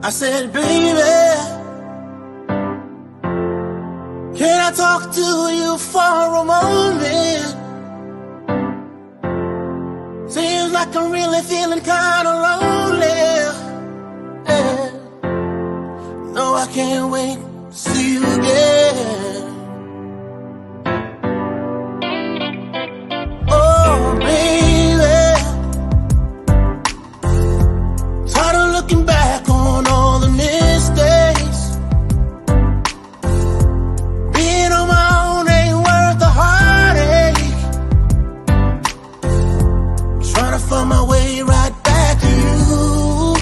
I said, baby, can I talk to you for a moment? Seems like I'm really feeling kind of lonely. Yeah. No, I can't wait to see you again. Oh, baby, tired of looking back on all the mistakes. Being on my own ain't worth the heartache. Trying to find my way right back to you.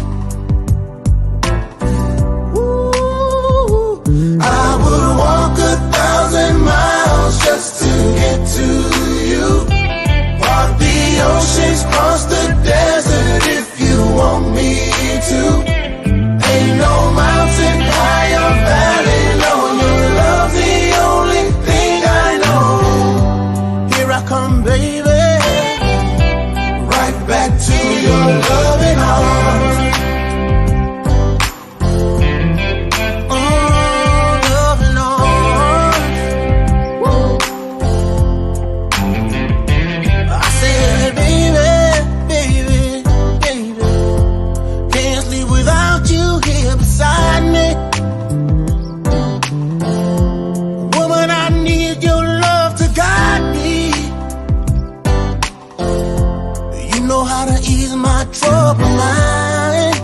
Ooh, I would walk 1,000 miles just to get to you. Walk the oceans, cross the desert if you want me to. Ain't no mountain high or valley low. Your love's the only thing I know. Here I come, baby, right back to your loving arms. Oh, loving arms. Woo. I said, baby, baby, baby, can't sleep without you here beside me. Woman, I need your love to guide me. You know how to ease my troubled mind.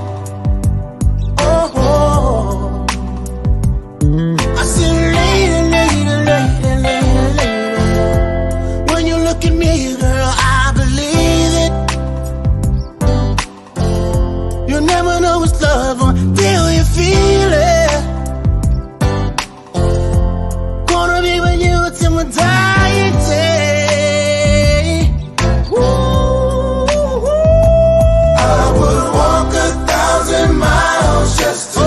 Oh, oh. I said, lady, lady, lady, lady, lady. When you look at me, girl, I believe it. You'll never know it's love until you feel it. Gonna be with you till my dying day. Woo. I would walk 1,000 miles just to get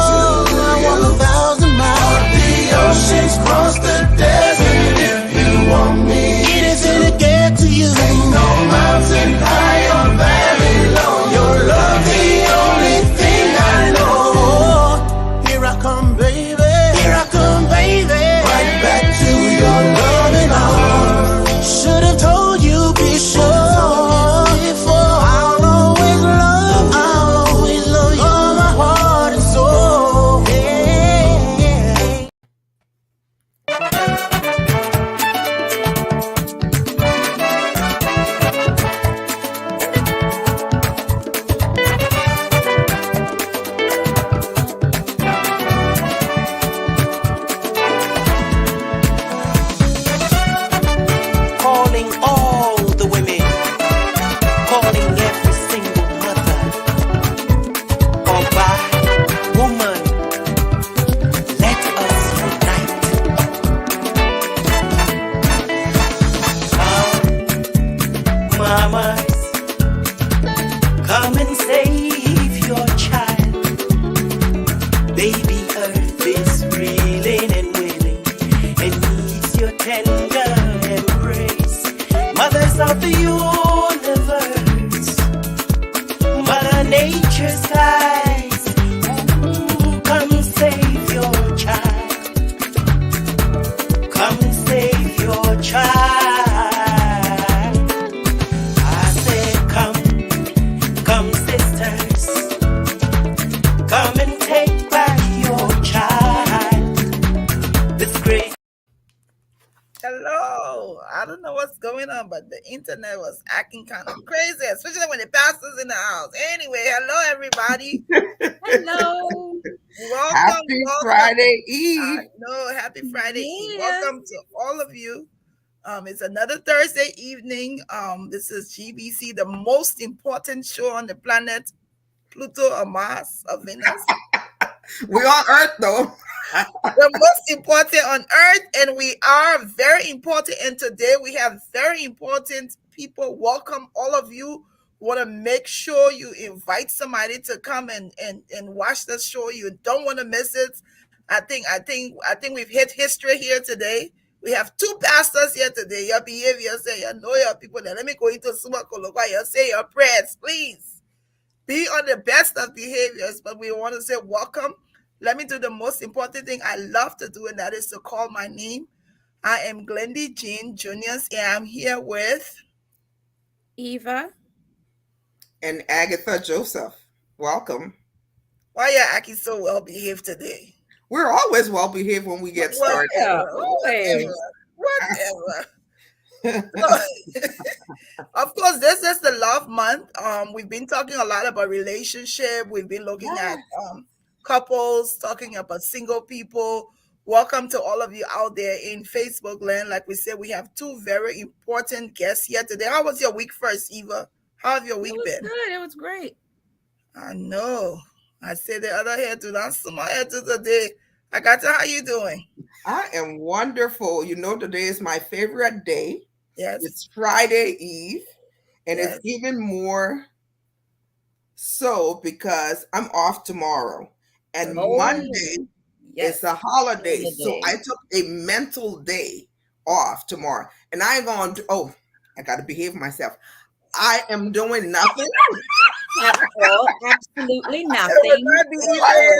to you. I walk 1,000 miles. The oceans, cross the desert if you want me. Anything to get to you. Ain't no mountain high or valley low. Your love the only thing I know. Here I come, baby. Here I come, baby. Right back to your loving arms. Should have told you before. I'll always love you. All my heart and soul. Hey. Calling all the women, calling every single mother. Oba, woman, let us unite. Mamas, come and save your child. Baby earth is reeling and wailing and needs your tender embrace. Mothers of the universe, Mother Nature's eyes. Ooh, come save your child. Come save your child. I said, come sisters, come and take back your child. This great. Hello. I don't know what's going on, but the internet was acting kind of crazy, especially when the pastor's in the house. Anyway, hello everybody. Hello. Welcome. Happy Friday Eve. No, happy Friday Eve. Yes. Welcome to all of you. It's another Thursday evening. This is GBC, the most important show on the planet, Pluto or Mars or Venus. We're on Earth though. The most important on earth, and we are very important. And today we have very important people. Welcome all of you. Want to make sure you invite somebody to come and watch the show. You don't want to miss it. I think we've hit history here today. We have two pastors here today. Your behavior say, you know your people. Let me go into Sumakolokwa. You say your prayers, please. be on the best of behaviors, but we want to say welcome. Let me do the most important thing I love to do, and that is to call my name. I am Wendy Jean Juniors, and I'm here with Eva. And Agatha Joseph. Welcome. Why you acting so well behaved today? We're always well behaved when we get started. Whatever. Of course, this is the love month. We've been talking a lot about relationship. We've been looking at couples, talking about single people. Welcome to all of you out there in Facebook land. Like we said, we have two very important guests here today. How was your week first, Eva? How have your week been? Good. It was great. I know. I said the other head to that small head to today. Agatha, how you doing? I am wonderful. You know, today is my favorite day. Yes. It's Friday Eve, and Yes. it's even more so because I'm off tomorrow. And Monday is a holiday. So I took a mental day off tomorrow. And I ain't going to, I got to behave myself. I am doing nothing. Absolutely nothing. I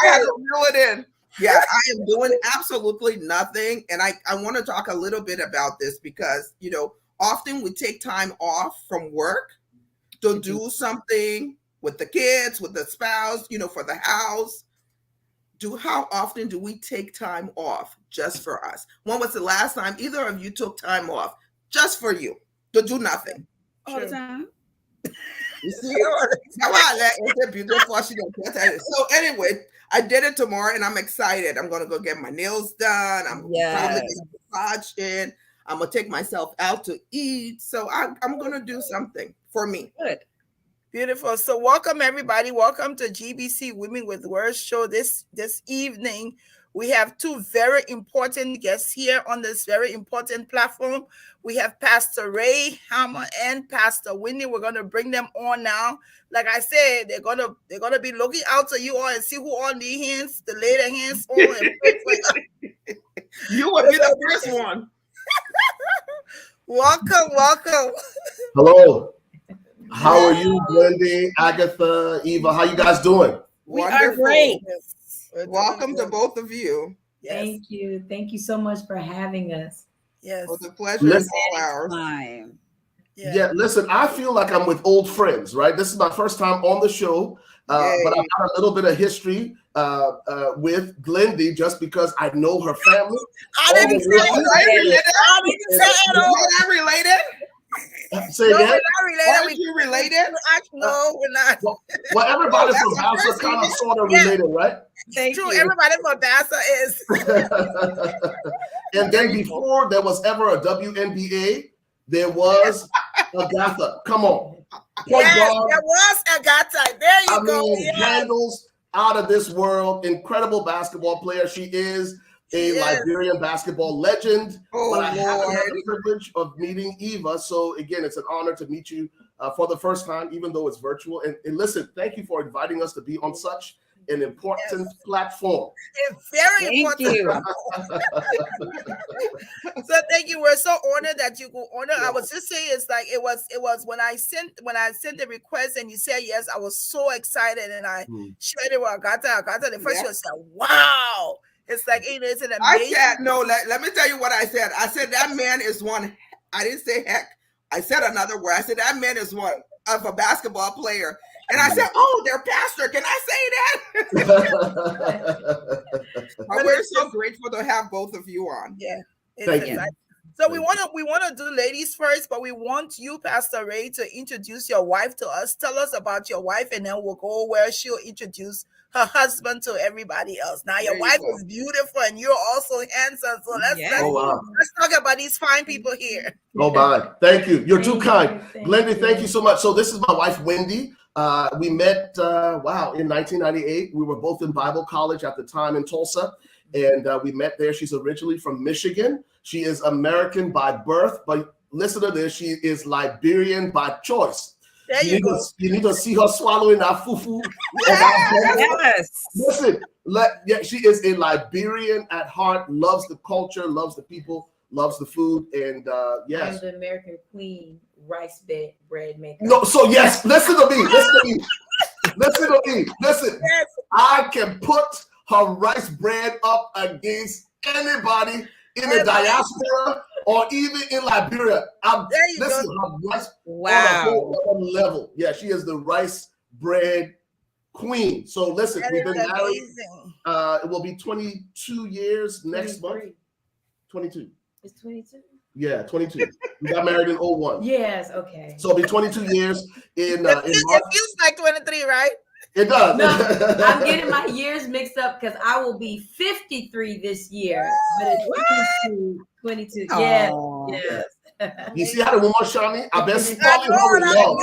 had to reel it in. Yeah, I am doing absolutely nothing. And I want to talk a little bit about this because, you know, often we take time off from work to do something with the kids, with the spouse, you know, for the house. How often do we take time off just for us? When was the last time either of you took time off just for you to do nothing? All the time. You see, it's a beautiful. So anyway, I did it tomorrow, and I'm excited. I'm gonna go get my nails done. I'm probably gonna massage in. I'm gonna take myself out to eat. So I'm gonna do something for me. Good. Beautiful. So welcome everybody. Welcome to GBC Women with Words show. This evening, we have two very important guests here on this very important platform. We have Pastor Ray Hammer and Pastor Wendy. We're gonna bring them on now. Like I said, they're gonna be looking out to you all and see who all need hands, to lay their hands on and pray for you. You would be the first one. Welcome. Hello. How are you, Wendy, Agatha, Eva? How you guys doing? We are great. Welcome to both of you. Yes. Thank you. Thank you so much for having us. Yes. Well, the pleasure is all ours. Yeah, listen, I feel like I'm with old friends, right? This is my first time on the show, but I've got a little bit of history with Wendy just because I know her family. I didn't say Not related? Say no, again? we're not related. Aren't you related? No, we're not. Well, everybody from Bowser kind of sort of related, right? True, everybody from Bassa is. And then before there was ever a WNBA, there was Agatha. Come on. Yes, there was Agatha. There you go. Mean, handles out of this world. Incredible basketball player. She is a Liberian basketball legend. But I haven't had the privilege of meeting Eva. So again, it's an honor to meet you for the first time, even though it's virtual. And listen, thank you for inviting us to be on such an important platform. It's very important. So thank you. We're so honored that you could honor. I was just saying, it's like it was when I sent the request and you said yes, I was so excited and I shared it with Agatha. The first she was like, wow. It's like it's an amazing. I said no. Let me tell you what I said. I said that man is one. I didn't say heck. I said another word. I said that man is one of a basketball player. And I said, "Oh, their pastor. Can I say that?" But we're so grateful to have both of you on. Yeah, thank you. So we want to do ladies first, but we want you, Pastor Ray, to introduce your wife to us. Tell us about your wife, and then we'll go where she'll introduce her husband to everybody else. Now, your wife is beautiful, and you're also handsome. So let's talk about these fine people here. Oh my, thank you. You're too kind, Wendy. Thank you so much. So this is my wife, Wendy. We met in 1998. We were both in Bible college at the time in Tulsa, and we met there. She's originally from Michigan. She is American by birth, but listen to this. She is Liberian by choice. There you go. You need to see her swallowing that fufu. Yes. Listen, she is a Liberian at heart, loves the culture, loves the people, loves the food, and I'm the American queen rice bread maker. No, so yes, listen to me. Listen to me. Listen. Yes. I can put her rice bread up against anybody in the diaspora or even in Liberia. There you Listen, go. her rice on a Wow. whole other level. Yeah, she is the rice bread queen. So listen, That we've is been married. amazing. It will be 22 years next month. 22. It's 22. Yeah, 22. We got married in 01. Yes, okay. So it'll be 22 years in It March. feels like 23, right? It does. No, I'm getting my years mixed up because I will be 53 this year, but it's 22. Yes, Aw. yes. You see how the woman Shani? I've been I spoiling know, her with and love. I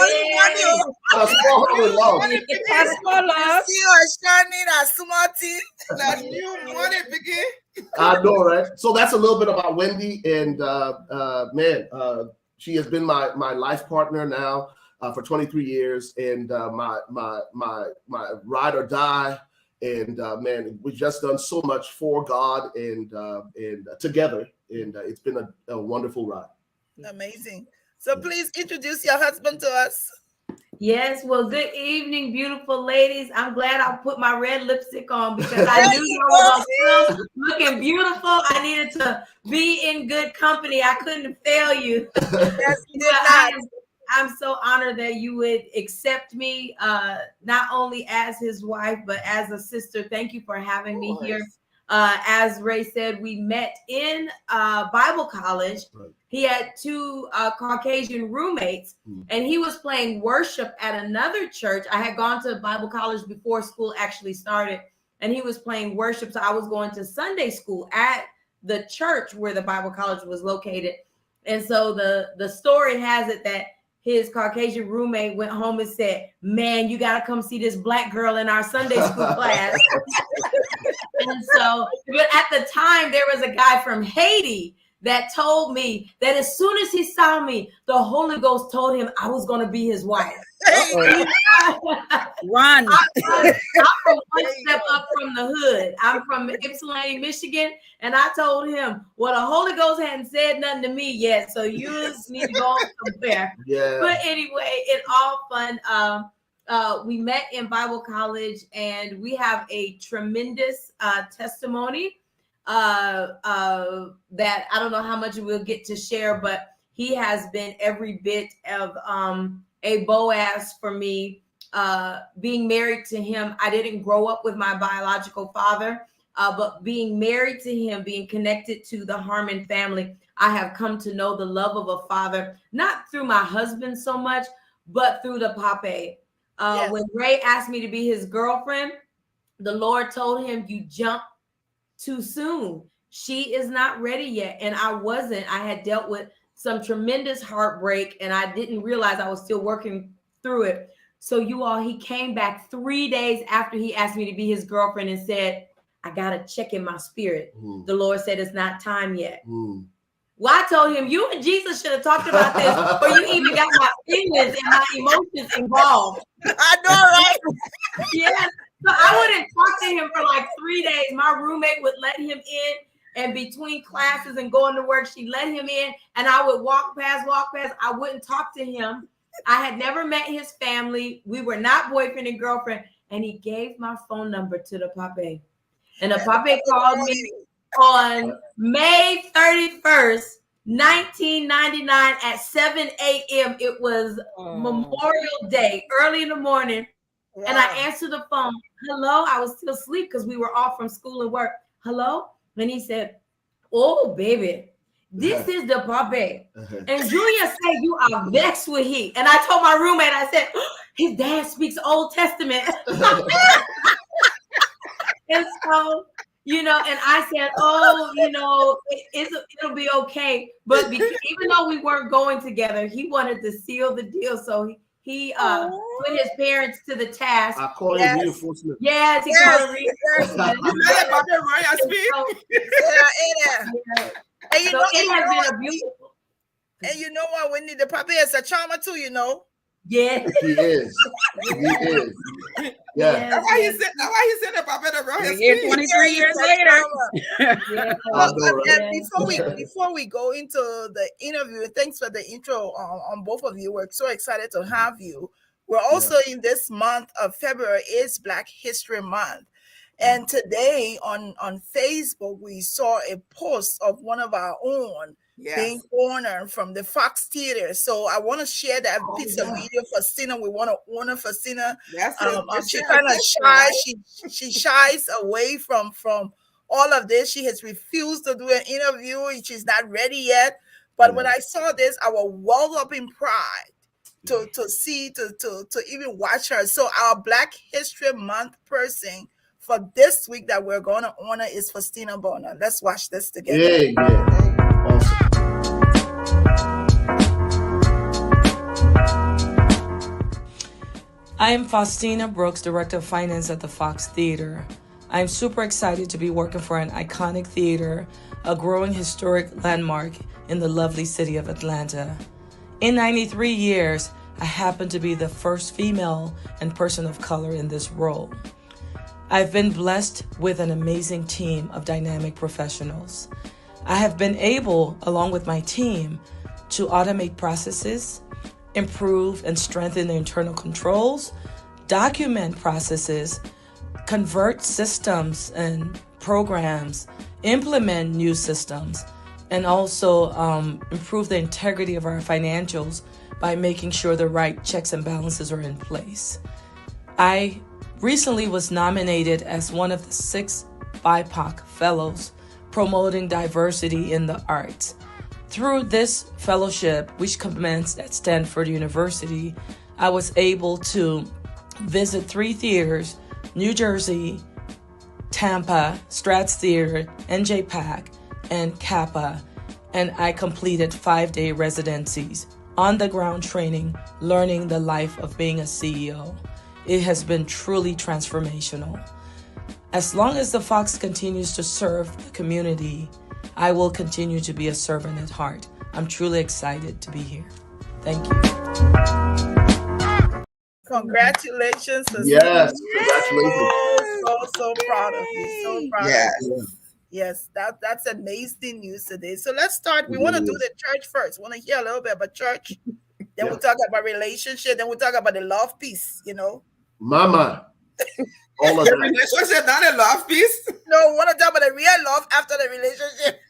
I spoil her with love. That's for love. see her shining that smarty. That new money begin. I know, right? So that's a little bit about Wendy, and she has been my life partner now for 23 years, and my ride or die. And man, we've just done so much for God and together, and it's been a wonderful ride. Amazing. So please introduce your husband to us. Yes, well, good evening, beautiful ladies. I'm glad I put my red lipstick on because I knew you were gonna come looking beautiful. I needed to be in good company. I couldn't fail you. Yes, you did not. I'm so honored that you would accept me, not only as his wife, but as a sister. Thank you for having me here. As Ray said, we met in Bible college. Right. He had two Caucasian roommates, and he was playing worship at another church. I had gone to Bible college before school actually started, and he was playing worship. So I was going to Sunday school at the church where the Bible college was located. And so the story has it that his Caucasian roommate went home and said, "Man, you got to come see this black girl in our Sunday school class." And so, but at the time, there was a guy from Haiti that told me that as soon as he saw me, the Holy Ghost told him I was going to be his wife. Run. I'm from one step up from the hood. I'm from Ypsilanti, Michigan. And I told him, well, the Holy Ghost hadn't said nothing to me yet. So you need to go somewhere. Yeah. But anyway, in all fun, we met in Bible college, and we have a tremendous testimony that I don't know how much we'll get to share, but he has been every bit of a Boaz for me. Being married to him, I didn't grow up with my biological father, but being married to him, being connected to the Harmon family, I have come to know the love of a father, not through my husband so much, but through the pape. Yes. When Ray asked me to be his girlfriend, the Lord told him, "You jumped too soon. She is not ready yet." And I wasn't. I had dealt with some tremendous heartbreak, and I didn't realize I was still working through it. So you all, he came back 3 days after he asked me to be his girlfriend and said, "I got to check in my spirit." The Lord said, "It's not time yet." Well, I told him, you and Jesus should have talked about this before you even got my feelings and my emotions involved. I know, right? Yes. So I wouldn't talk to him for like 3 days. My roommate would let him in, and between classes and going to work, she let him in, and I would walk past. I wouldn't talk to him. I had never met his family. We were not boyfriend and girlfriend, and he gave my phone number to the pape. And the pape called me on May 31st, 1999 at 7 a.m. It was Memorial Day, early in the morning. Wow. And I answered the phone. "Hello." I was still asleep because we were off from school and work. "Hello?" And he said, "Oh, baby, this is the pape. And Julia said you are vexed with he." And I told my roommate, I said, "His dad speaks Old Testament." And so, and I said, "Oh, it'll be okay." But because, even though we weren't going together, he wanted to seal the deal. So he put his parents to the task. I call it reinforcement. Yes, he called it reinforcement. And So it has been a beautiful. And you know what, Wendy, the pape is a charmer too, Yes. He is. Yeah. That's why he said that pape to run his Here feet. 23 years later. And before we go into the interview, thanks for the intro on both of you. We're so excited to have you. We're also in this month of February is Black History Month. And today on Facebook, we saw a post of one of our own being honored from the Fox Theater. So I want to share that piece of video for Sina. We want to honor for Sina. She kind of shy. She shies away from all of this. She has refused to do an interview. She's not ready yet. But when I saw this, I was welled up in pride to even watch her. So our Black History Month person for this week that we're going to honor is Faustina Bonner. Let's watch this together. Awesome. I am Faustina Brooks, Director of Finance at the Fox Theater. I'm super excited to be working for an iconic theater, a growing historic landmark in the lovely city of Atlanta. In 93 years, I happen to be the first female and person of color in this role. I've been blessed with an amazing team of dynamic professionals. I have been able, along with my team, to automate processes, improve and strengthen the internal controls, document processes, convert systems and programs, implement new systems, and also improve the integrity of our financials by making sure the right checks and balances are in place. I recently was nominated as one of the 6 BIPOC fellows promoting diversity in the arts. Through this fellowship, which commenced at Stanford University, I was able to visit 3 theaters, New Jersey, Tampa, Stratz Theater, NJPAC, and Kappa, and I completed 5-day residencies, on-the-ground training, learning the life of being a CEO. It has been truly transformational. As long as the Fox continues to serve the community, I will continue to be a servant at heart. I'm truly excited to be here. Thank you. Congratulations. Yes, congratulations. So proud of you. So proud of you. Yes, that's amazing news today. So let's start. We want to do the church first. We want to hear a little bit about church. Then we'll talk about relationship. Then we'll talk about the love piece, Mama. All of that. Relationship, not a love piece. No, we want to talk about the real love after the relationship.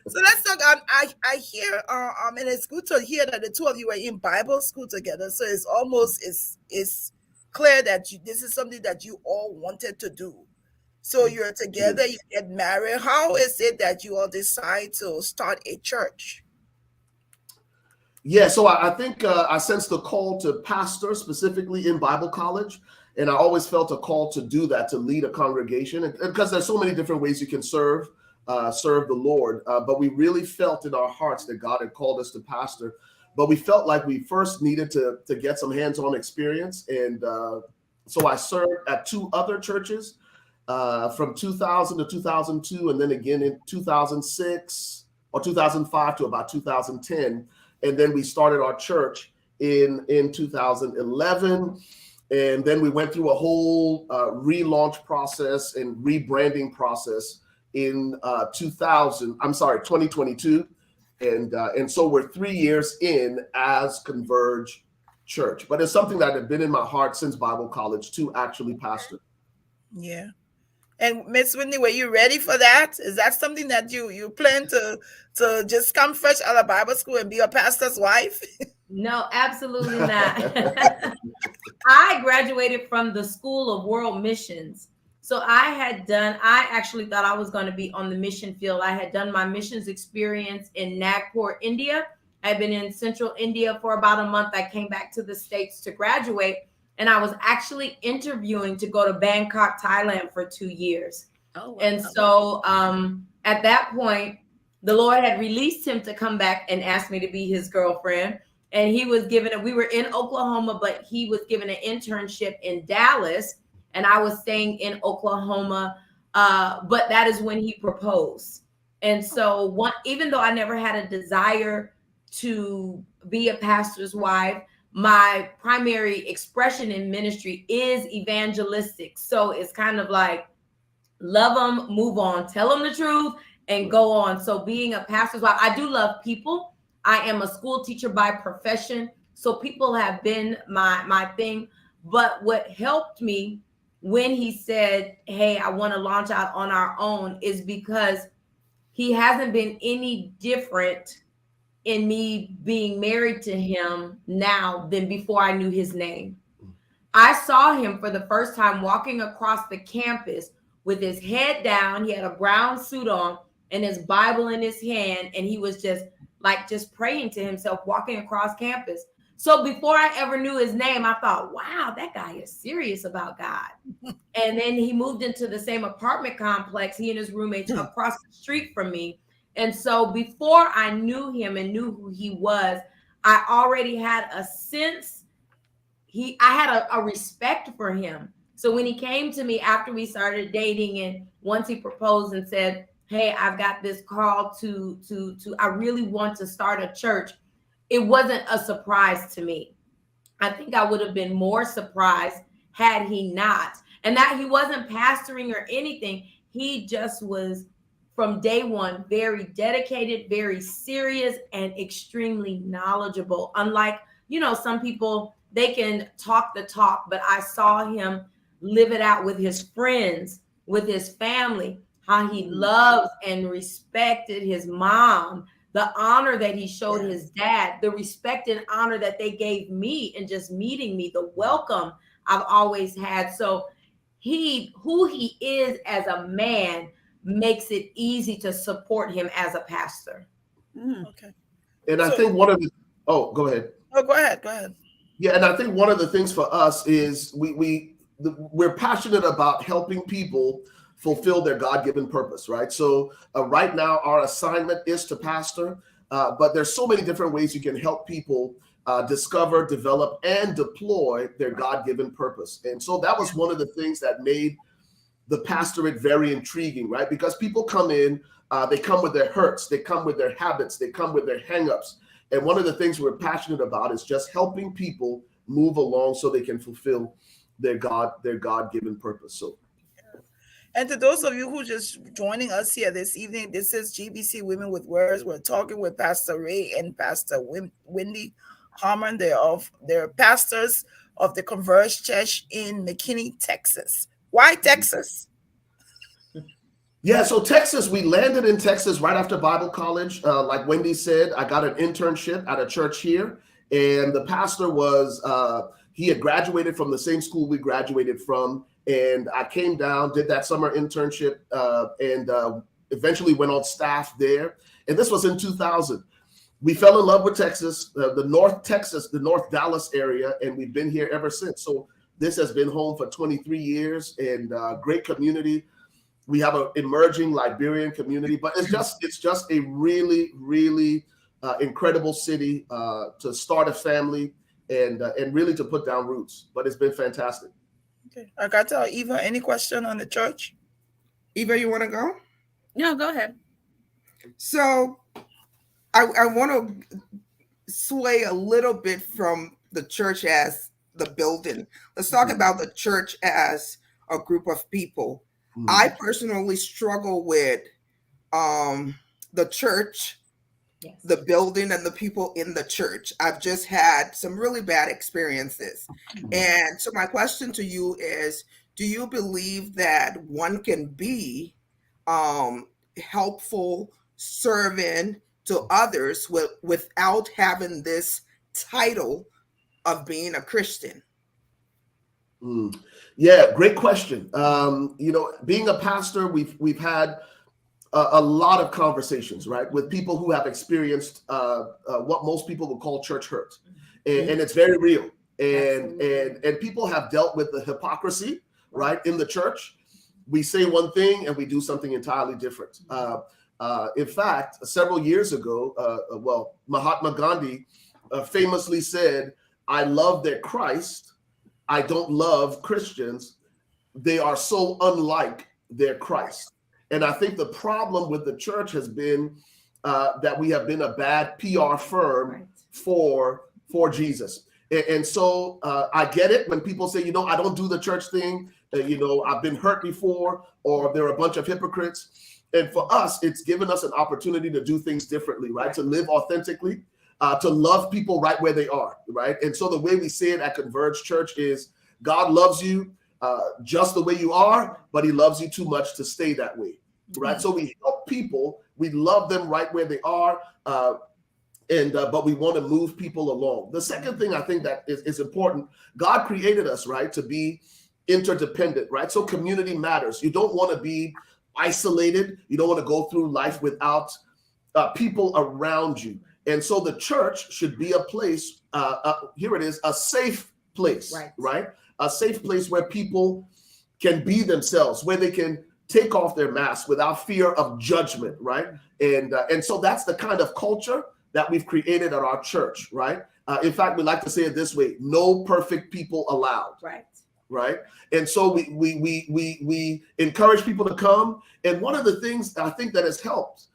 So let's talk. I hear, and it's good to hear that the two of you were in Bible school together. So it's almost it's clear that this is something that you all wanted to do. So you're together, you get married. How is it that you all decide to start a church? Yeah, so I think I sensed the call to pastor specifically in Bible college. And I always felt a call to do that, to lead a congregation. And because there's so many different ways you can serve the Lord. But we really felt in our hearts that God had called us to pastor. But we felt like we first needed to get some hands-on experience. And so I served at 2 other churches from 2000 to 2002, and then again in 2006 or 2005 to about 2010. And then we started our church in 2011. And then we went through a whole relaunch process and rebranding process in 2022. And so we're 3 years in as Converge Church. But it's something that had been in my heart since Bible college to actually pastor. Yeah. And Miss Wendy, were you ready for that? Is that something that you plan to just come fresh out of Bible school and be a pastor's wife? No, absolutely not. I graduated from the School of World Missions. So I actually thought I was going to be on the mission field. I had done my missions experience in Nagpur, India. I'd been in central India for about a month. I came back to the States to graduate. And I was actually interviewing to go to Bangkok, Thailand for 2 years. Oh, wow. And so at that point, the Lord had released him to come back and ask me to be his girlfriend. And he was we were in Oklahoma, but he was given an internship in Dallas. And I was staying in Oklahoma. But that is when he proposed. And so even though I never had a desire to be a pastor's wife, my primary expression in ministry is evangelistic. So it's kind of like, love them, move on, tell them the truth, and go on. So being a pastor's wife, I do love people. I am a school teacher by profession, so people have been my thing. But what helped me when he said, hey, I want to launch out on our own, is because he hasn't been any different in me being married to him now than before I knew his name. I saw him for the first time walking across the campus with his head down. He had a brown suit on and his Bible in his hand. And he was just praying to himself, walking across campus. So before I ever knew his name, I thought, wow, that guy is serious about God. And then he moved into the same apartment complex, he and his roommates across the street from me. And so before I knew him and knew who he was, I already had a sense. I had a respect for him. So when he came to me after we started dating, and once he proposed and said, hey, I've got this call to I really want to start a church, it wasn't a surprise to me. I think I would have been more surprised had he not. And that he wasn't pastoring or anything. He just was, from day one, very dedicated, very serious, and extremely knowledgeable. Unlike, some people, they can talk the talk, but I saw him live it out with his friends, with his family, how he loved and respected his mom, the honor that he showed his dad, the respect and honor that they gave me and just meeting me, the welcome I've always had. So who he is as a man makes it easy to support him as a pastor. Okay. And I think one of the, go ahead. Oh, go ahead. Yeah, and I think one of the things for us is we're passionate about helping people fulfill their God-given purpose, right? So right now our assignment is to pastor, but there's so many different ways you can help people discover, develop, and deploy their God-given purpose. And so that was one of the things that made the pastorate very intriguing, right? Because people come in, they come with their hurts, they come with their habits, they come with their hangups. And one of the things we're passionate about is just helping people move along so they can fulfill their God-given purpose. So, and to those of you who just joining us here this evening, this is GBC Women with Words. We're talking with Pastor Ray and Pastor Wendy Harmon. They're pastors of the Converge Church in McKinney, Texas. Why Texas? Yeah, so Texas, we landed in Texas right after Bible college. Like Wendy said, I got an internship at a church here. And the pastor he had graduated from the same school we graduated from. And I came down, did that summer internship, and eventually went on staff there. And this was in 2000. We fell in love with Texas, the North Dallas area, and we've been here ever since. So this has been home for 23 years, and great community. We have an emerging Liberian community, but it's just a really, really incredible city to start a family and really to put down roots. But it's been fantastic. Okay, I got to Eva. Any question on the church? Eva, you want to go? No, go ahead. So I want to sway a little bit from the church as the building. Let's talk about the church as a group of people. I personally struggle with the church, the building, and the people in the church. I've just had some really bad experiences. And so my question to you is, do you believe that one can be helpful, serving to others without having this title of being a Christian? Yeah, great question. Being a pastor, we've had a lot of conversations, right, with people who have experienced what most people would call church hurt, and it's very real. And people have dealt with the hypocrisy, right, in the church. We say one thing and we do something entirely different. In fact, several years ago, Mahatma Gandhi famously said, "I love their Christ. I don't love Christians. They are so unlike their Christ." And I think the problem with the church has been that we have been a bad PR firm for Jesus. And so I get it when people say, I don't do the church thing. I've been hurt before, or there are a bunch of hypocrites. And for us, it's given us an opportunity to do things differently, right? To live authentically, to love people right where they are, right? And so the way we say it at Converge Church is God loves you just the way you are, but he loves you too much to stay that way, right? So we help people, we love them right where they are, but we want to move people along. The second thing I think that is important, God created us, right, to be interdependent, right? So community matters. You don't want to be isolated. You don't want to go through life without people around you. And so the church should be a place, here it is, a safe place, right? A safe place where people can be themselves, where they can take off their masks without fear of judgment, right? And so that's the kind of culture that we've created at our church, right? In fact, we like to say it this way: no perfect people allowed, right? And so we encourage people to come. And one of the things I think that has helped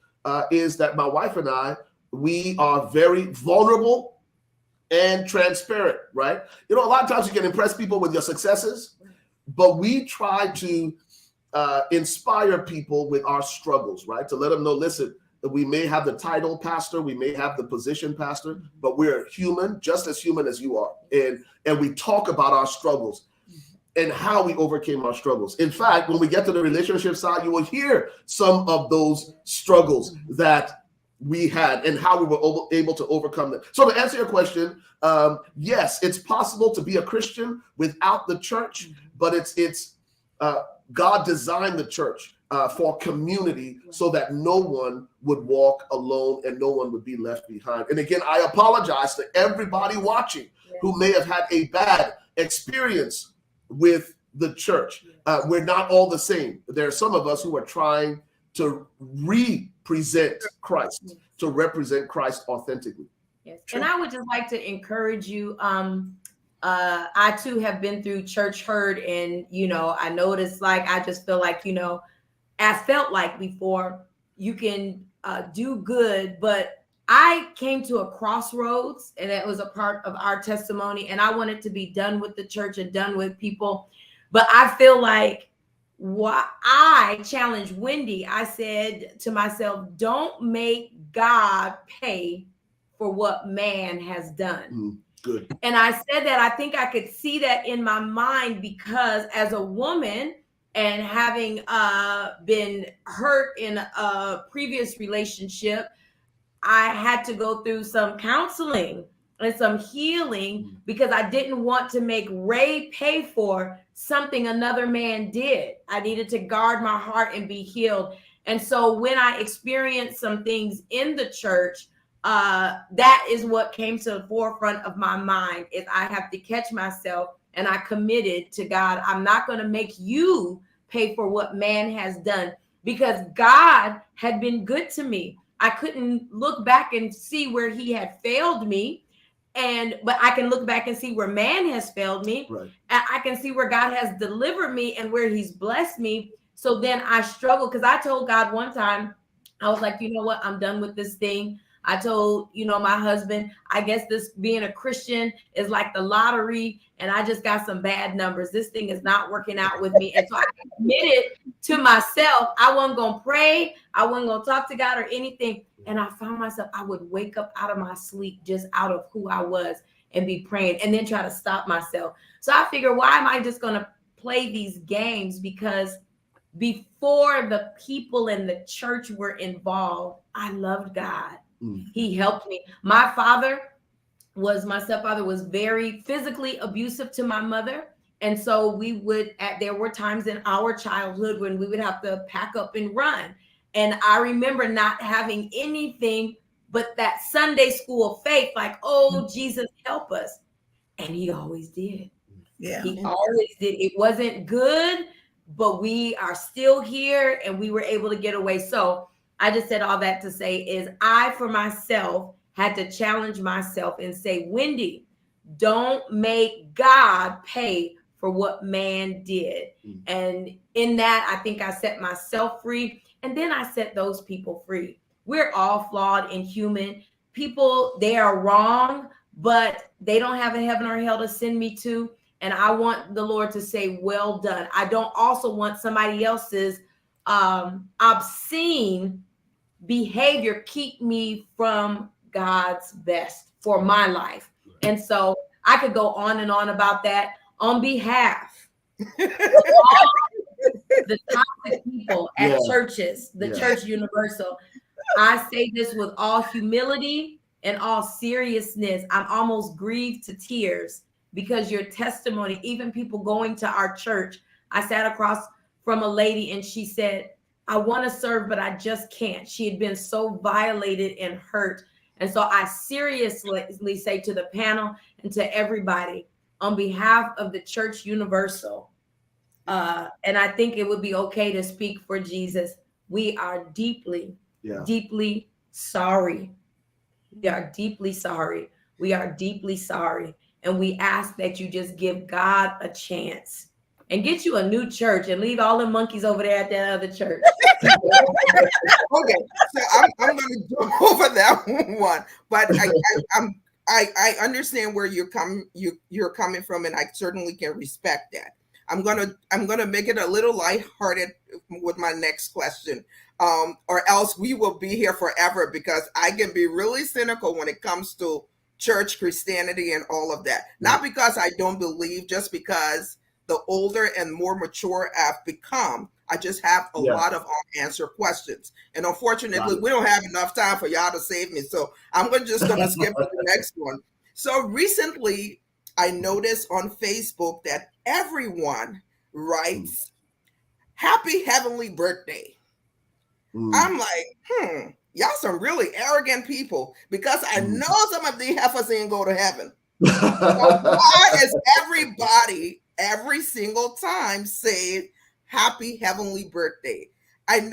is that my wife and I, we are very vulnerable and transparent, right? You know, a lot of times you can impress people with your successes, but we try to inspire people with our struggles, right? To let them know, listen, that we may have the title pastor, we may have the position pastor, but we're human, just as human as you are. And we talk about our struggles and how we overcame our struggles. In fact, when we get to the relationship side, you will hear some of those struggles that we had and how we were able to overcome them. So to answer your question, yes, it's possible to be a Christian without the church, but it's God designed the church for community so that no one would walk alone and no one would be left behind. And again, I apologize to everybody watching who may have had a bad experience with the church. We're not all the same. There are some of us who are trying to represent Christ, to represent Christ authentically. Yes. And I would just like to encourage you. I too have been through church hurt, and I noticed, like, I just feel like, I felt like before, you can do good, but I came to a crossroads, and that was a part of our testimony, and I wanted to be done with the church and done with people. But I feel like I challenged Wendy. I said to myself, don't make God pay for what man has done. Good. And I said that I think I could see that in my mind, because as a woman and having been hurt in a previous relationship, I had to go through some counseling and some healing because I didn't want to make Ray pay for something another man did. I needed to guard my heart and be healed. And so when I experienced some things in the church, that is what came to the forefront of my mind, is I have to catch myself, and I committed to God. I'm not going to make you pay for what man has done, because God had been good to me. I couldn't look back and see where he had failed me, but I can look back and see where man has failed me. Right. And I can see where God has delivered me and where he's blessed me. So then I struggle, because I told God one time, I was like, you know what? I'm done with this thing. I told, my husband, I guess this being a Christian is like the lottery, and I just got some bad numbers. This thing is not working out with me. And so I committed to myself. I wasn't going to pray. I wasn't going to talk to God or anything. And I found myself, I would wake up out of my sleep just out of who I was and be praying, and then try to stop myself. So I figured, why am I just going to play these games? Because before the people in the church were involved, I loved God. He helped me. My stepfather was very physically abusive to my mother. And so there were times in our childhood when we would have to pack up and run. And I remember not having anything but that Sunday school faith, like, oh, Jesus, help us. And he always did. Yeah. He always did. It wasn't good, but we are still here, and we were able to get away. So I just said all that to say is, I, for myself, had to challenge myself and say, Wendy, don't make God pay for what man did. And in that, I think I set myself free, and then I set those people free. We're all flawed and human. People, they are wrong, but they don't have a heaven or hell to send me to. And I want the Lord to say, well done. I don't also want somebody else's obscene behavior keep me from God's best for my life. And so I could go on and on about that on behalf of all the toxic people at churches, the Church Universal. I say this with all humility and all seriousness. I'm almost grieved to tears because your testimony, even people going to our church, I sat across from a lady and she said, I want to serve, but I just can't. She had been so violated and hurt. And so I seriously say to the panel and to everybody, on behalf of the Church Universal, and I think it would be okay to speak for Jesus, we are deeply, deeply sorry. We are deeply sorry. We are deeply sorry. And we ask that you just give God a chance and get you a new church and leave all the monkeys over there at that other church. Okay, so I'm going to jump over that one, but I understand where you're coming from, and I certainly can respect that. I'm gonna make it a little lighthearted with my next question, or else we will be here forever, because I can be really cynical when it comes to church Christianity and all of that. Not because I don't believe, just because the older and more mature I've become, I just have a lot of unanswered questions. And unfortunately, we don't have enough time for y'all to save me. So I'm just going to skip to the next one. So recently, I noticed on Facebook that everyone writes, happy heavenly birthday. I'm like, y'all some really arrogant people, because I know some of these heifers ain't go to heaven. So why is everybody every single time say happy heavenly birthday? I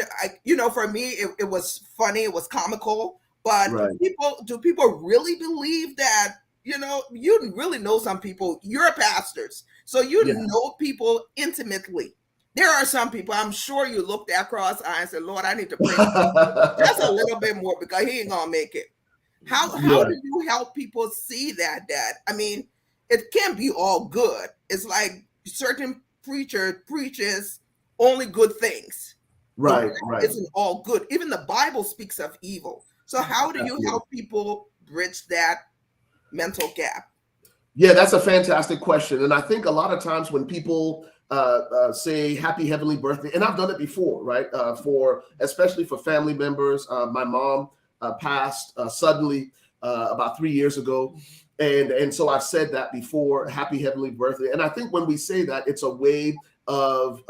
for me, it was funny, it was comical, but do people really believe that? You really know some people. You're pastors, so you know people intimately. There are some people, I'm sure you looked at cross-eyed and said, Lord, I need to pray just a little bit more, because he ain't gonna make it. How do you help people see that? I mean, it can't be all good. It's like certain preacher preaches only good things. Right. Isn't all good. Even the Bible speaks of evil. So how do you help people bridge that mental gap? Yeah, that's a fantastic question. And I think a lot of times when people say happy heavenly birthday, and I've done it before, right? Especially for family members. My mom passed suddenly about 3 years ago. And so I've said that before, happy heavenly birthday. And I think when we say that, it's a way of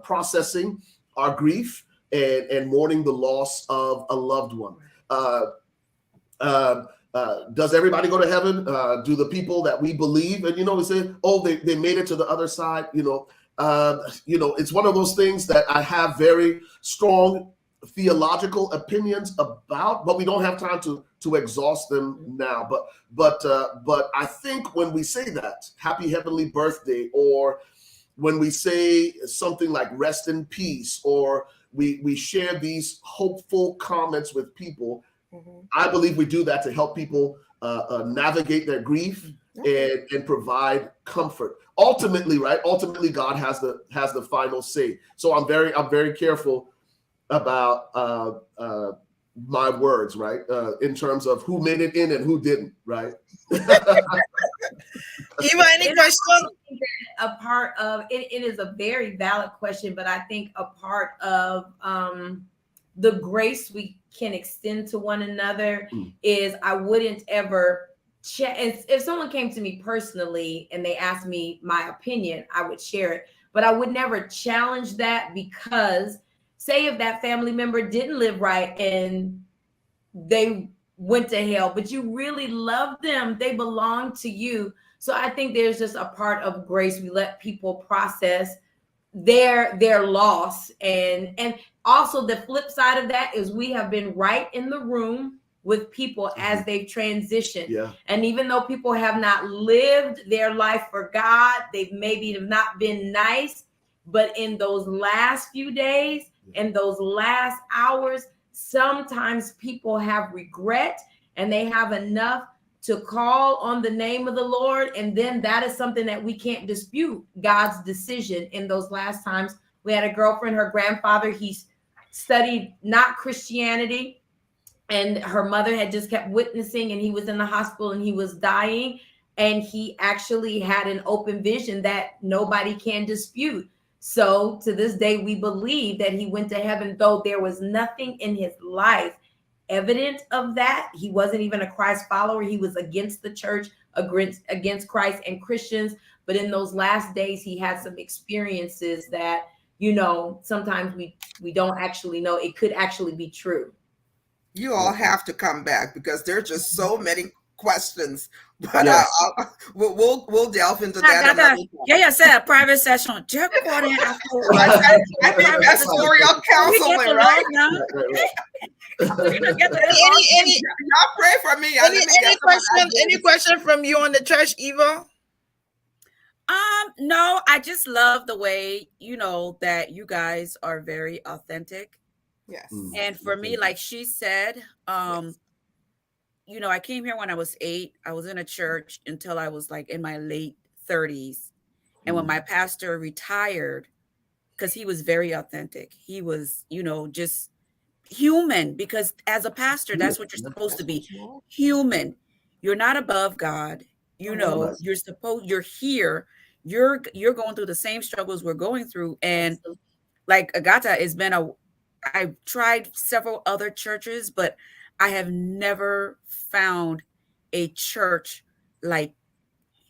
processing our grief and mourning the loss of a loved one. Does everybody go to heaven? Do the people that we believe, and we say, oh, they made it to the other side. It's one of those things that I have very strong theological opinions about, but we don't have time to exhaust them now. But I think when we say that happy heavenly birthday, or when we say something like rest in peace, or we share these hopeful comments with people, I believe we do that to help people navigate their grief and provide comfort. Ultimately, right? Ultimately, God has the final say. So I'm very careful about my words, right? In terms of who made it in and who didn't, right? Eva, any question? A part of it is a very valid question, but I think a part of the grace we can extend to one another is I wouldn't ever if someone came to me personally and they asked me my opinion, I would share it, but I would never challenge that, because say if that family member didn't live right and they went to hell, but you really love them, they belong to you. So I think there's just a part of grace. We let people process their loss, and also the flip side of that is we have been right in the room with people as they've transitioned. And even though people have not lived their life for God, they've maybe have not been nice, but in those last few days and those last hours, sometimes people have regret, and they have enough to call on the name of the Lord. And then that is something that we can't dispute, God's decision in those last times. We had a girlfriend, her grandfather, he studied not Christianity, and her mother had just kept witnessing, and he was in the hospital and he was dying. And he actually had an open vision that nobody can dispute. So to this day, we believe that he went to heaven, though there was nothing in his life evident of that. He wasn't even a Christ follower. He was against the church, against Christ and Christians. But in those last days, he had some experiences that, you know, sometimes we don't actually know. It could actually be true. You all have to come back because there are just so many questions. But Yes. we'll delve into that. another time. Yeah, said a private session. Just go there afterwards. I think that's pastoral counseling, right? Y'all pray for me. Any question from you on the church, Eva? No, I just love the way, you know, that you guys are very authentic. Yes. And for me, like she said, you know, I came here when I was 8. I was in a church until I was like in my late 30s. And when my pastor retired, because he was very authentic, he was, you know, just human, because as a pastor, that's what you're supposed to be, human. You're not above God. You know, you're here. You're going through the same struggles we're going through. And like Agata, I've tried several other churches, but I have never found a church like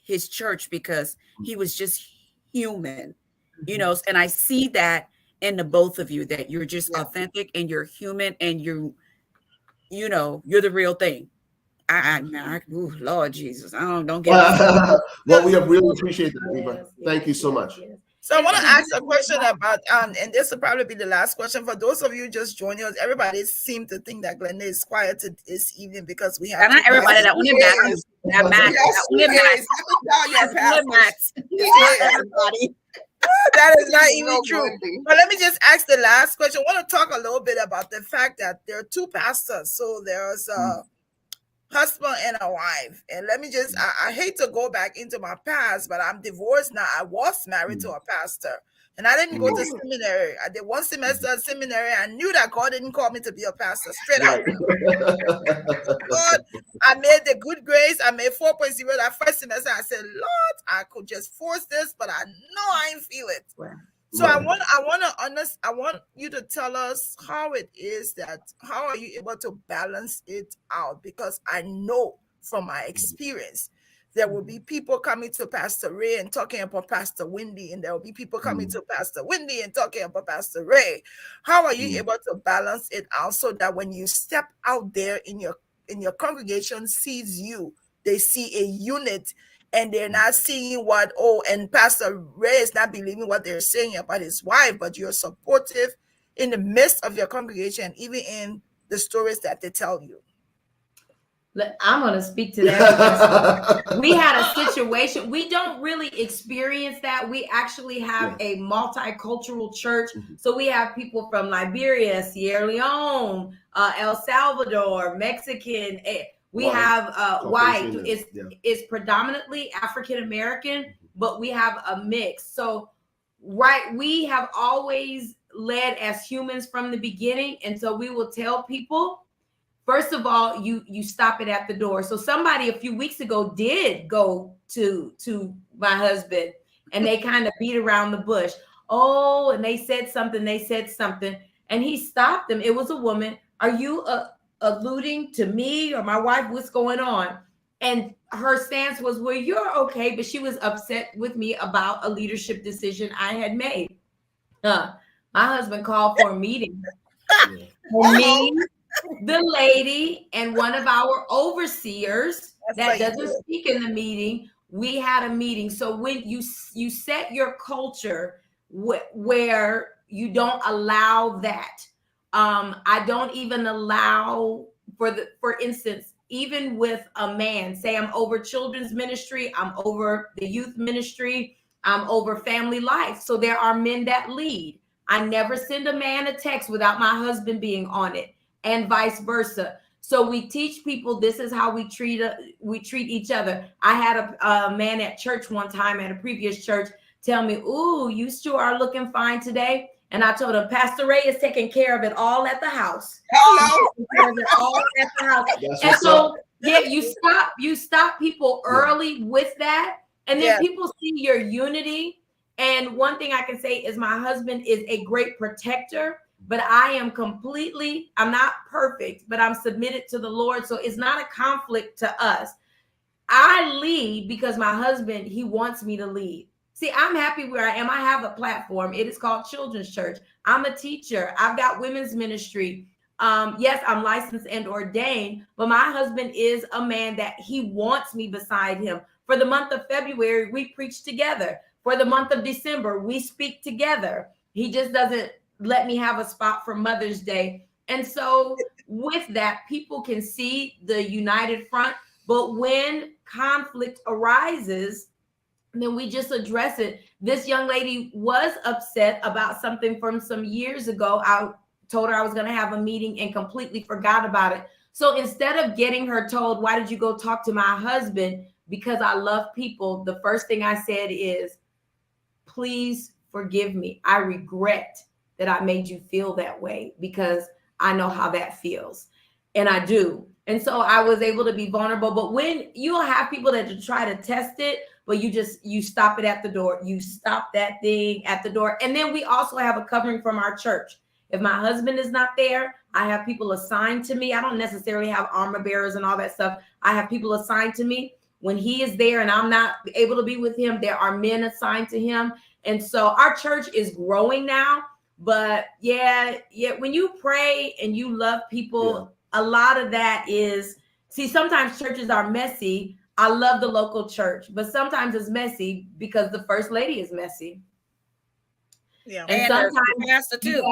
his church, because he was just human, you know, and I see that in the both of you, that you're just authentic and you're human and you know, you're the real thing. Ooh, Lord Jesus, don't get well, we have really appreciate that, Eva. Thank you so much. So I want to ask a question about, and this will probably be the last question for those of you just joining us. Everybody seems to think that Glenda is quiet this evening because we have. Not everybody that only Max. Everybody. That is not even true. But let me just ask the last question. I want to talk a little bit about the fact that there are 2 pastors. So there's a husband and a wife. And let me just, I hate to go back into my past, but I'm divorced now. I was married to a pastor. And I didn't go to seminary. I did 1 semester of seminary. I knew that God didn't call me to be a pastor, straight out. God, I made the good grades. I made 4.0 that first semester. I said, Lord, I could just force this, but I know I ain't feel it. So I want you to tell us how it is how are you able to balance it out? Because I know from my experience, there will be people coming to Pastor Ray and talking about Pastor Wendy, and there will be people coming to Pastor Wendy and talking about Pastor Ray. How are you able to balance it out so that when you step out there in your congregation sees you, they see a unit, and they're not seeing and Pastor Ray is not believing what they're saying about his wife, but you're supportive in the midst of your congregation, even in the stories that they tell you? I'm going to speak to that. We had a situation. We don't really experience that. We actually have a multicultural church. So we have people from Liberia, Sierra Leone, El Salvador, Mexican. We have white. It's predominantly African American, but we have a mix. So, we have always led as humans from the beginning. And so we will tell people, first of all, you stop it at the door. So somebody a few weeks ago did go to my husband, and they kind of beat around the bush. Oh, and they said something. And he stopped them. It was a woman. Are you alluding to me or my wife? What's going on? And her stance was, well, you're okay. But she was upset with me about a leadership decision I had made. My husband called for a meeting. Me, the lady, and one of our overseers that doesn't speak in the meeting. We had a meeting. So when you set your culture where you don't allow that, I don't even allow, for instance, even with a man, say I'm over children's ministry, I'm over the youth ministry, I'm over family life. So there are men that lead. I never send a man a text without my husband being on it, and vice versa. So we teach people this is how we treat each other. I had a man at church one time, at a previous church, tell me, "Ooh, you sure are looking fine today." And I told him, Pastor Ray is taking care of it all at the house. Hello. All at the house. That's And what's so, up. yeah, you stop people early with that. And then Yeah. people see your unity. And one thing I can say is my husband is a great protector, but I am I'm not perfect, but I'm submitted to the Lord. So it's not a conflict to us. I lead because my husband, he wants me to lead. See, I'm happy where I am. I have a platform. It is called Children's Church. I'm a teacher. I've got women's ministry. Yes, I'm licensed and ordained, but my husband is a man that he wants me beside him. For the month of February, we preach together. For the month of December, we speak together. He just doesn't let me have a spot for Mother's Day. And so with that, people can see the united front. But when conflict arises, then we just address it. This young lady was upset about something from some years ago. I told her I was going to have a meeting and completely forgot about it. So instead of getting her told, why did you go talk to my husband? Because I love people. The first thing I said is, please forgive me. I regret that I made you feel that way because I know how that feels. And I do. And so I was able to be vulnerable. But when you'll have people that try to test it, but you stop it at the door. You stop that thing at the door. And then we also have a covering from our church. If my husband is not there, I have people assigned to me. I don't necessarily have armor bearers and all that stuff. I have people assigned to me. When he is there and I'm not able to be with him, there are men assigned to him. And so our church is growing now. But yeah, when you pray and you love people, a lot of that is, see, sometimes churches are messy. I love the local church, but sometimes it's messy because the first lady is messy. Yeah. And sometimes pastor too.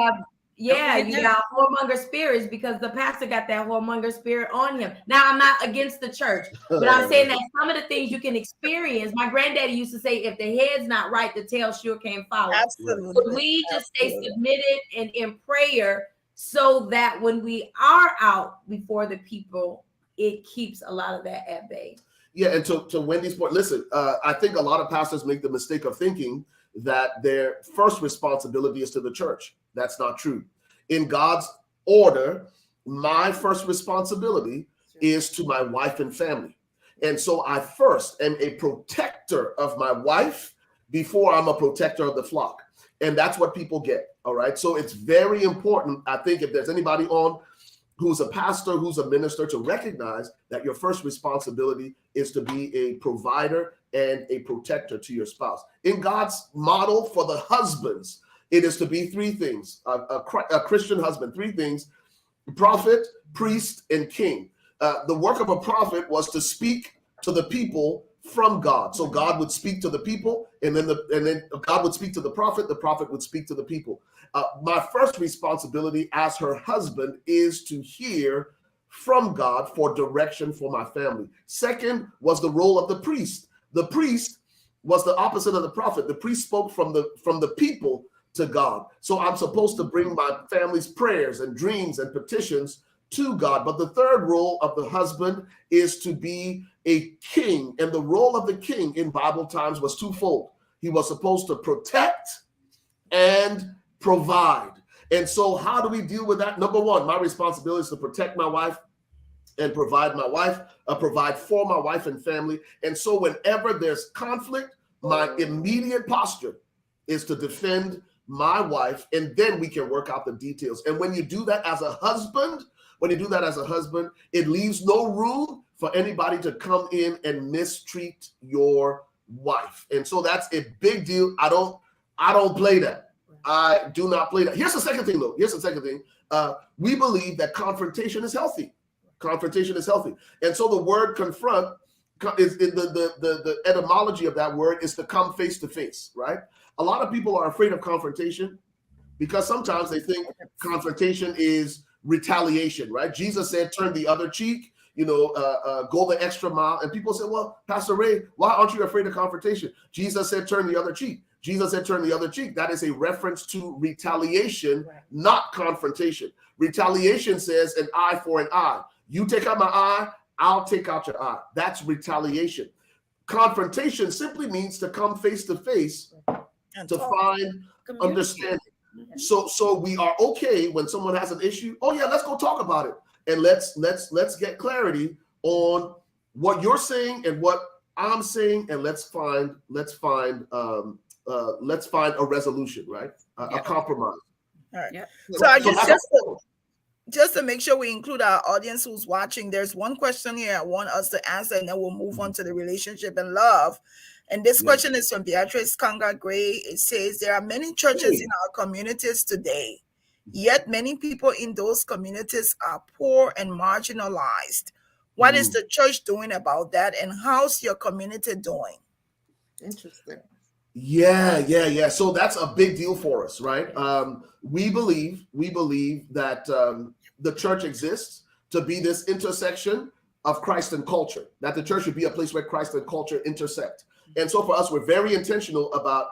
you got whoremonger spirits because the pastor got that whoremonger spirit on him. Now, I'm not against the church, but I'm saying that some of the things you can experience, my granddaddy used to say, if the head's not right, the tail sure can't follow. Absolutely. So we just stay submitted and in prayer so that when we are out before the people, it keeps a lot of that at bay. Yeah, and to Wendy's point, listen, I think a lot of pastors make the mistake of thinking that their first responsibility is to the church. That's not true. In God's order, my first responsibility is to my wife and family. And so I first am a protector of my wife before I'm a protector of the flock. And that's what people get. All right. So it's very important, I think, if there's anybody on who's a pastor, who's a minister, to recognize that your first responsibility is to be a provider and a protector to your spouse. In God's model for the husbands, it is to be three things. A Christian husband, three things: prophet, priest, and king. The work of a prophet was to speak to the people from God. So God would speak to the people, and then God would speak to the prophet would speak to the people. My first responsibility as her husband is to hear from God for direction for my family. Second was the role of the priest. The priest was the opposite of the prophet. The priest spoke from the people to God. So I'm supposed to bring my family's prayers and dreams and petitions to God. But the third role of the husband is to be a king. And the role of the king in Bible times was twofold. He was supposed to protect and provide. And so how do we deal with that? Number one, my responsibility is to protect my wife and provide for my wife and family. And so whenever there's conflict, my immediate posture is to defend my wife, and then we can work out the details. And when you do that as a husband, it leaves no room for anybody to come in and mistreat your wife. And so that's a big deal. I don't play that. I do not play that. Here's the second thing, though. We believe that confrontation is healthy. Confrontation is healthy. And so the word confront is the etymology of that word is to come face to face, right? A lot of people are afraid of confrontation because sometimes they think confrontation is retaliation, right? Jesus said, turn the other cheek, go the extra mile. And people say, well, Pastor Ray, why aren't you afraid of confrontation? Jesus said, turn the other cheek. That is a reference to retaliation, not confrontation. Retaliation says an eye for an eye. You take out my eye, I'll take out your eye. That's retaliation. Confrontation simply means to come face to face to find understanding. So we are okay when someone has an issue. Oh yeah, let's go talk about it, and let's get clarity on what you're saying and what I'm saying, and let's find a resolution, right? A compromise. All right. Yeah. So I guess just to make sure we include our audience who's watching, there's one question here I want us to answer, and then we'll move on to the relationship and love. And this question is from Beatrice Conga Gray. It says, there are many churches in our communities today, yet many people in those communities are poor and marginalized. What is the church doing about that? And how's your community doing? Interesting. Yeah. So that's a big deal for us, right? We believe that the church exists to be this intersection of Christ and culture, that the church should be a place where Christ and culture intersect. And so for us, we're very intentional about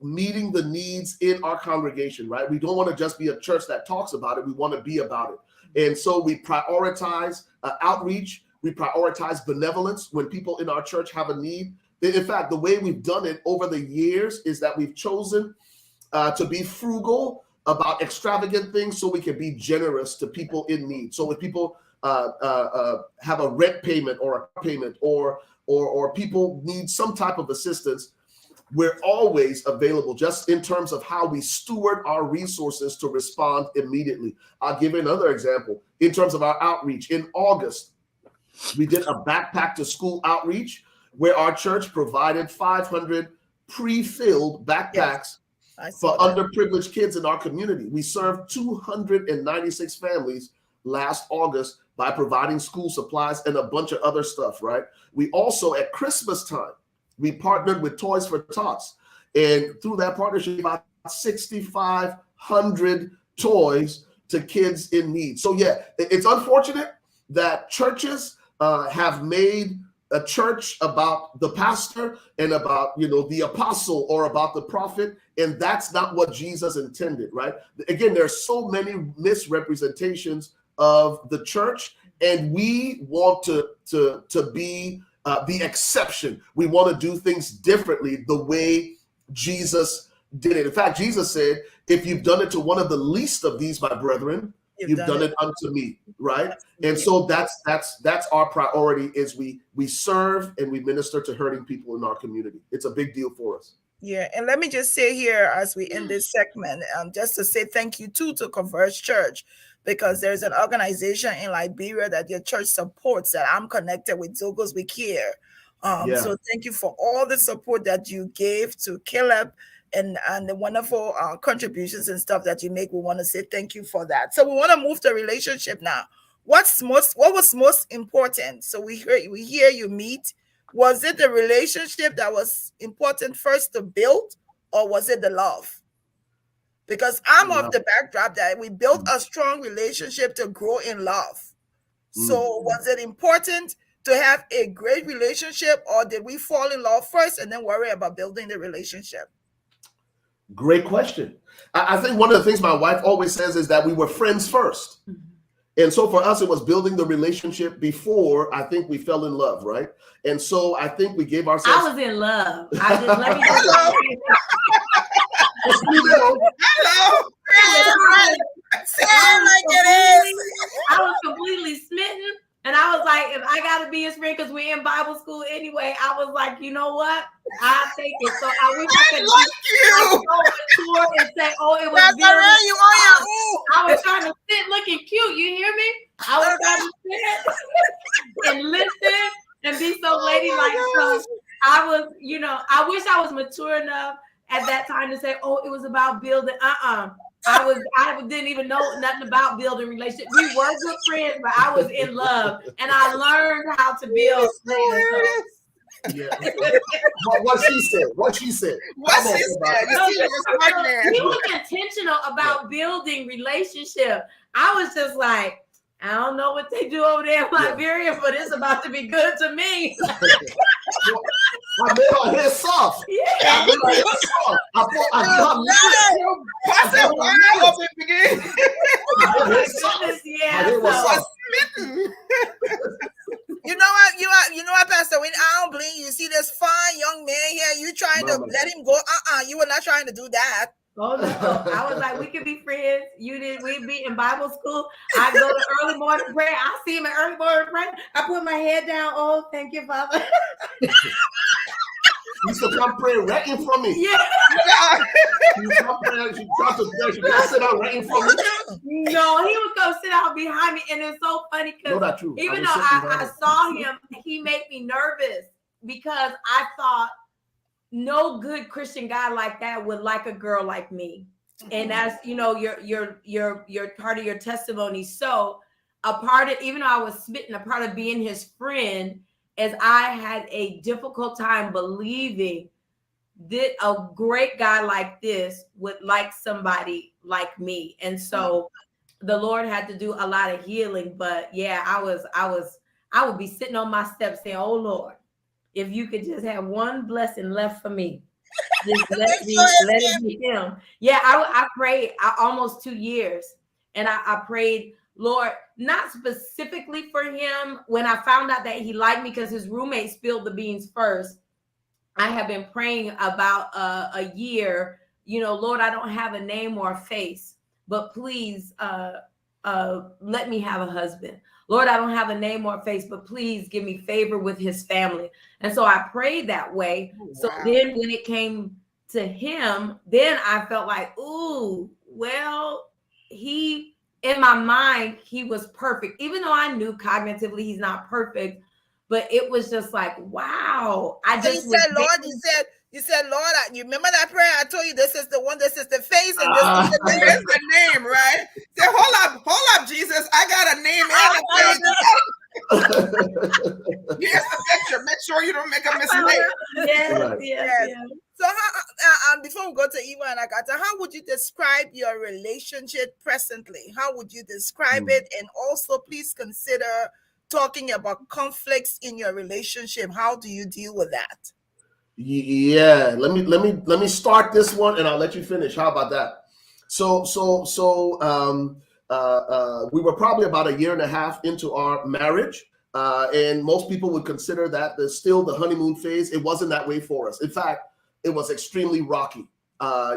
meeting the needs in our congregation, right? We don't want to just be a church that talks about it. We want to be about it. And so we prioritize outreach. We prioritize benevolence when people in our church have a need. In fact, the way we've done it over the years is that we've chosen to be frugal about extravagant things so we can be generous to people in need. So if people have a rent payment or a payment or people need some type of assistance, we're always available just in terms of how we steward our resources to respond immediately. I'll give you another example. In terms of our outreach, in August, we did a backpack to school outreach where our church provided 500 pre-filled backpacks for underprivileged kids in our community. We served 296 families last August by providing school supplies and a bunch of other stuff, right? We also, at Christmas time, we partnered with Toys for Tots. And through that partnership, about 6,500 toys to kids in need. So yeah, it's unfortunate that churches have made a church about the pastor and about, the apostle or about the prophet. And that's not what Jesus intended, right? Again, there's so many misrepresentations of the church, and we want to be the exception. We want to do things differently the way Jesus did it. In fact, Jesus said, if you've done it to one of the least of these, my brethren, you've done it unto me, right? And so that's our priority, is we serve and we minister to hurting people in our community. It's a big deal for us. Yeah, and let me just say here as we end this segment, just to say thank you too to Converge Church, because there's an organization in Liberia that your church supports that I'm connected with, Zogos We Care. So thank you for all the support that you gave to Caleb and the wonderful contributions and stuff that you make. We want to say thank you for that. So we want to move to relationship now. What was most important? So we hear you meet. Was it the relationship that was important first to build, or was it the love? Because I'm of the backdrop that we built a strong relationship to grow in love. So was it important to have a great relationship, or did we fall in love first and then worry about building the relationship? Great question. I think one of the things my wife always says is that we were friends first. And so for us, it was building the relationship before I think we fell in love, right? And so I think we gave ourselves. I was in love. Let me just I was completely smitten. And I was like, if I got to be his friend because we're in Bible school anyway, I was like, you know what? I'll take it. So I wish I could go and say, oh, it was I was trying to sit looking cute. You hear me? I was trying to sit and listen and be so ladylike. So I was, I wish I was mature enough at that time to say, oh, it was about building. I didn't even know nothing about building relationships. We were good friends, but I was in love, and I learned how to build friends. Yeah. What she said. He was intentional about building relationship. I was just like, I don't know what they do over there in Liberia, but it's about to be good to me. I made her hair soft. I made her hair soft. You know what, Pastor? When I don't believe you see this fine young man here, you trying to let him go. You were not trying to do that. Oh no! I was like, we could be friends. We'd be in Bible school. I go to early morning prayer. I see him at early morning prayer. I put my head down. Oh, thank you, Father. She used to come pray right in front of me. Yeah. She used to come pray. She tried to pray. She just sit down right in front of me. No, he would come sit out behind me, and it's so funny because even though I saw him, he made me nervous because I thought no good Christian guy like that would like a girl like me. And that's, you know, your part of your testimony. So a part of, even though I was smitten, a part of being his friend, as I had a difficult time believing that a great guy like this would like somebody like me. And so the Lord had to do a lot of healing. But yeah, I would be sitting on my steps saying, oh Lord, if you could just have one blessing left for me, just let it be him. Yeah, I prayed almost 2 years. And I prayed, Lord, not specifically for him. When I found out that he liked me because his roommate spilled the beans first, I have been praying about a year, you know, Lord, I don't have a name or a face, but please let me have a husband. Lord, I don't have a name or a face, but please give me favor with his family. And so I prayed that way. Oh, wow. So then when it came to him, then I felt like, ooh, well, in my mind, he was perfect. Even though I knew cognitively he's not perfect, but it was just like, wow. You said, Lord, you remember that prayer? I told you this is the one, this is the face, and this is the name, right? Say, hold up, Jesus. I got a name and a face. Here's the picture. Make sure you don't make a mistake. Yes. So how, before we go to Eva and Agatha, how would you describe your relationship presently? How would you describe it? And also, please consider talking about conflicts in your relationship. How do you deal with that? Yeah, let me start this one and I'll let you finish. How about that? So we were probably about a year and a half into our marriage, and most people would consider that there's still the honeymoon phase. It wasn't that way for us. In fact, it was extremely rocky.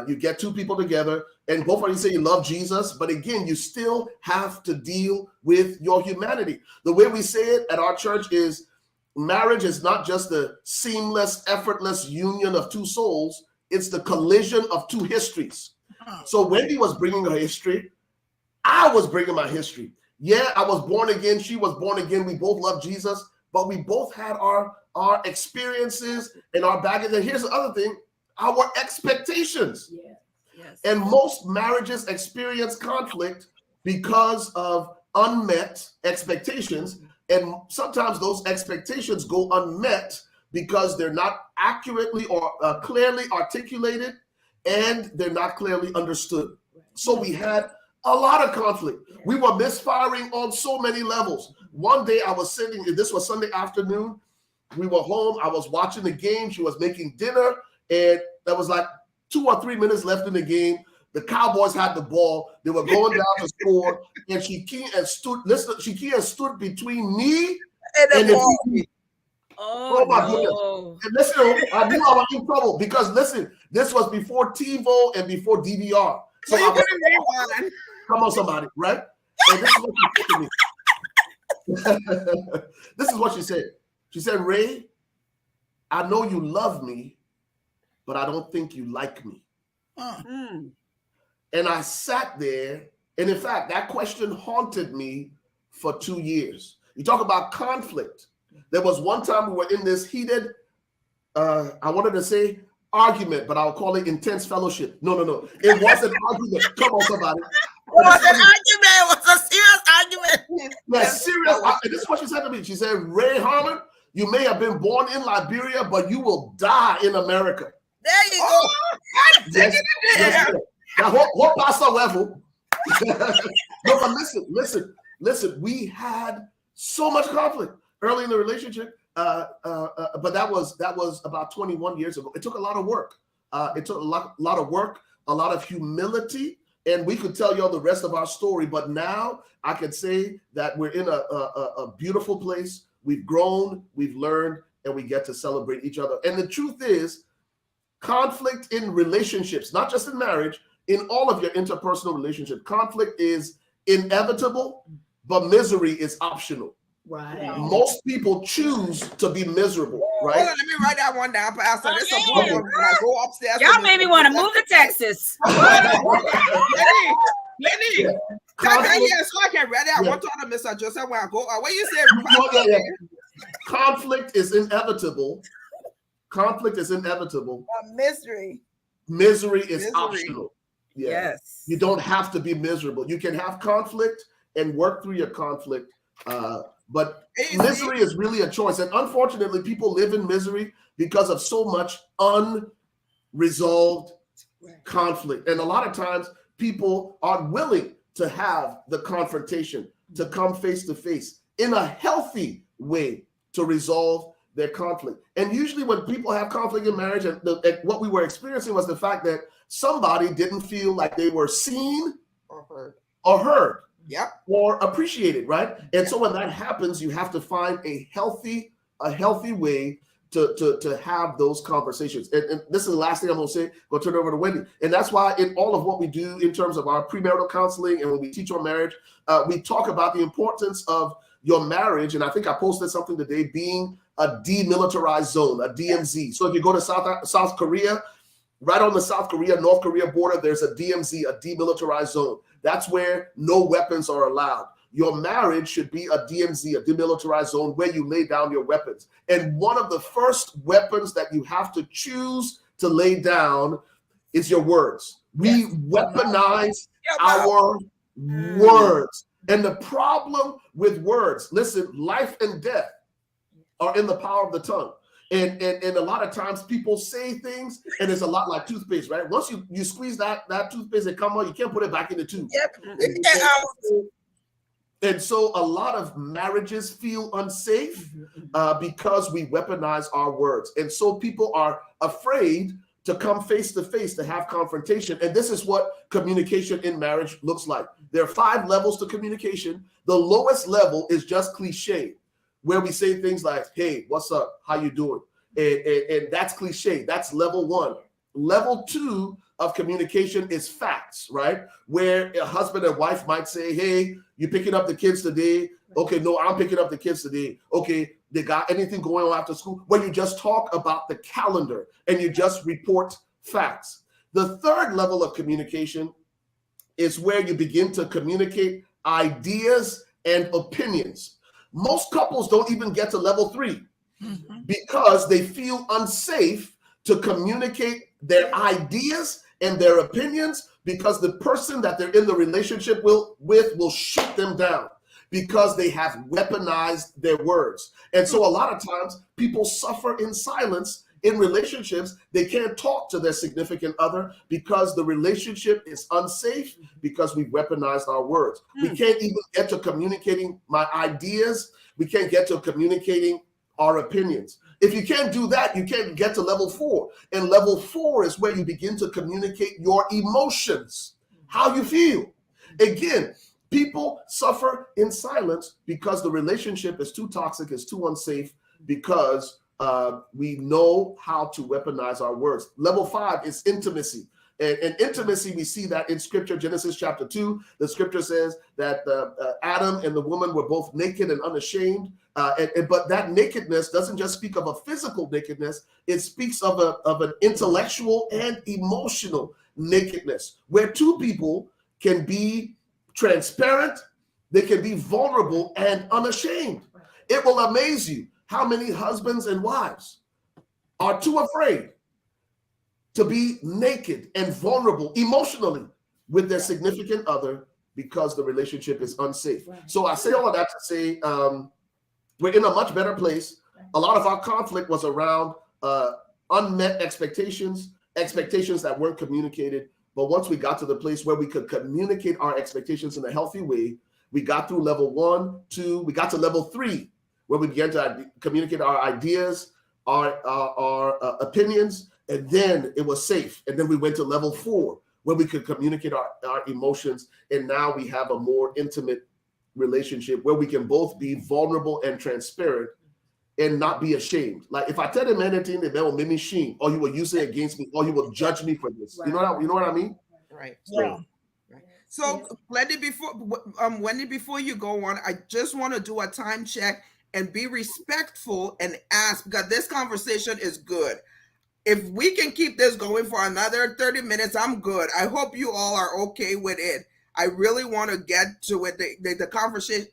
You get two people together and both of you say you love Jesus, but again, you still have to deal with your humanity. The way we say it at our church is, marriage is not just the seamless, effortless union of two souls. It's the collision of two histories. So Wendy was bringing her history. I was bringing my history. Yeah, I was born again. She was born again. We both love Jesus, but we both had our experiences and our baggage. And here's the other thing, our expectations. Yes. And most marriages experience conflict because of unmet expectations. And sometimes those expectations go unmet because they're not accurately or clearly articulated, and they're not clearly understood. So we had a lot of conflict. We were misfiring on so many levels. One day I was sitting, this was Sunday afternoon. We were home. I was watching the game. She was making dinner, and there was like 2 or 3 minutes left in the game. The Cowboys had the ball. They were going down to score, and she stood between me and the ball. Oh my goodness. And listen, I knew I was in trouble because listen, this was before TiVo and before DVR. So I was, come on, somebody, right? And this is what she said to me. This is what she said. She said, Ray, I know you love me, but I don't think you like me. And I sat there, and in fact, that question haunted me for 2 years. You talk about conflict. There was one time we were in this heated, I wanted to say argument, but I'll call it intense fellowship. No. It wasn't an argument. Come on, somebody. It was an argument. It was a serious argument. Yeah, serious. And this is what she said to me. She said, Ray Harmon, you may have been born in Liberia, but you will die in America. There you go. I'm taking it there. Now, what pastor level? No, but listen. We had so much conflict early in the relationship, but that was about 21 years ago. It took a lot of work. It took a lot of work, a lot of humility, and we could tell y'all the rest of our story. But now I can say that we're in a beautiful place. We've grown, we've learned, and we get to celebrate each other. And the truth is, conflict in relationships, not just in marriage, in all of your interpersonal relationship, conflict is inevitable, but misery is optional. Right. Most people choose to be miserable, right? Hold on, let me write that one down, Pastor. This is a good one. When I go upstairs, Y'all made me want to move to Texas. Lenny, so I can read it. I want to talk to Mr. Joseph when I go. What you say? Conflict is inevitable. Conflict is inevitable. Misery. Misery is optional. Yeah. Yes. You don't have to be miserable. You can have conflict and work through your conflict. But misery is really a choice. And unfortunately, people live in misery because of so much unresolved conflict. And a lot of times people aren't willing to have the confrontation, to come face to face in a healthy way to resolve their conflict. And usually when people have conflict in marriage, and what we were experiencing was the fact that somebody didn't feel like they were seen or heard. Yep. Or appreciated, right? And so when that happens, you have to find a healthy way to have those conversations. And this is the last thing I'm going to say. Go turn it over to Wendy. And that's why in all of what we do in terms of our premarital counseling and when we teach on marriage, we talk about the importance of your marriage. And I think I posted something today, being a demilitarized zone, a DMZ. So if you go to South Korea, right on the South Korea, North Korea border, there's a DMZ, a demilitarized zone. That's where no weapons are allowed. Your marriage should be a DMZ, a demilitarized zone, where you lay down your weapons. And one of the first weapons that you have to choose to lay down is your words. We weaponize our words. And the problem with words, listen, life and death are in the power of the tongue. And a lot of times people say things and it's a lot like toothpaste, right? Once you squeeze that toothpaste and come out, you can't put it back in the tube. Yep. And so a lot of marriages feel unsafe because we weaponize our words. And so people are afraid to come face to face, to have confrontation. And this is what communication in marriage looks like. There are 5 levels to communication. The lowest level is just cliche, where we say things like, hey, what's up? How you doing? And that's cliche. That's level 1. Level 2 of communication is facts, right? Where a husband and wife might say, hey, you picking up the kids today? Okay, no, I'm picking up the kids today. Okay, they got anything going on after school? Where you just talk about the calendar and you just report facts. The third level of communication is where you begin to communicate ideas and opinions. Most couples don't even get to level 3 because they feel unsafe to communicate their ideas and their opinions because the person that they're in the relationship with will shoot them down because they have weaponized their words. And so a lot of times people suffer in silence in relationships. They can't talk to their significant other because the relationship is unsafe because we've weaponized our words. We can't even get to communicating my ideas. We can't get to communicating our opinions. If you can't do that, you can't get to level 4. And level 4 is where you begin to communicate your emotions, how you feel. Again, people suffer in silence because the relationship is too toxic, it's too unsafe, because we know how to weaponize our words. Level 5 is intimacy. And intimacy, we see that in scripture, Genesis chapter 2, the scripture says that Adam and the woman were both naked and unashamed. But that nakedness doesn't just speak of a physical nakedness. It speaks of an intellectual and emotional nakedness, where two people can be transparent, they can be vulnerable and unashamed. It will amaze you how many husbands and wives are too afraid to be naked and vulnerable emotionally with their significant other because the relationship is unsafe. So I say all of that to say we're in a much better place. A lot of our conflict was around unmet expectations that weren't communicated. But once we got to the place where we could communicate our expectations in a healthy way, we got through level 1, 2, we got to level 3, where we began to communicate our ideas, our opinions, and then it was safe. And then we went to level 4, where we could communicate our emotions. And now we have a more intimate relationship where we can both be vulnerable and transparent and not be ashamed. Like if I tell them anything, they will make me shame, or you will use it against me, or you will judge me for this. You know what I mean? Right. Yeah. So, Wendy, before you go on, I just want to do a time check and be respectful and ask, because this conversation is good. If we can keep this going for another 30 minutes, I'm good. I hope you all are okay with it. I really want to get to it. The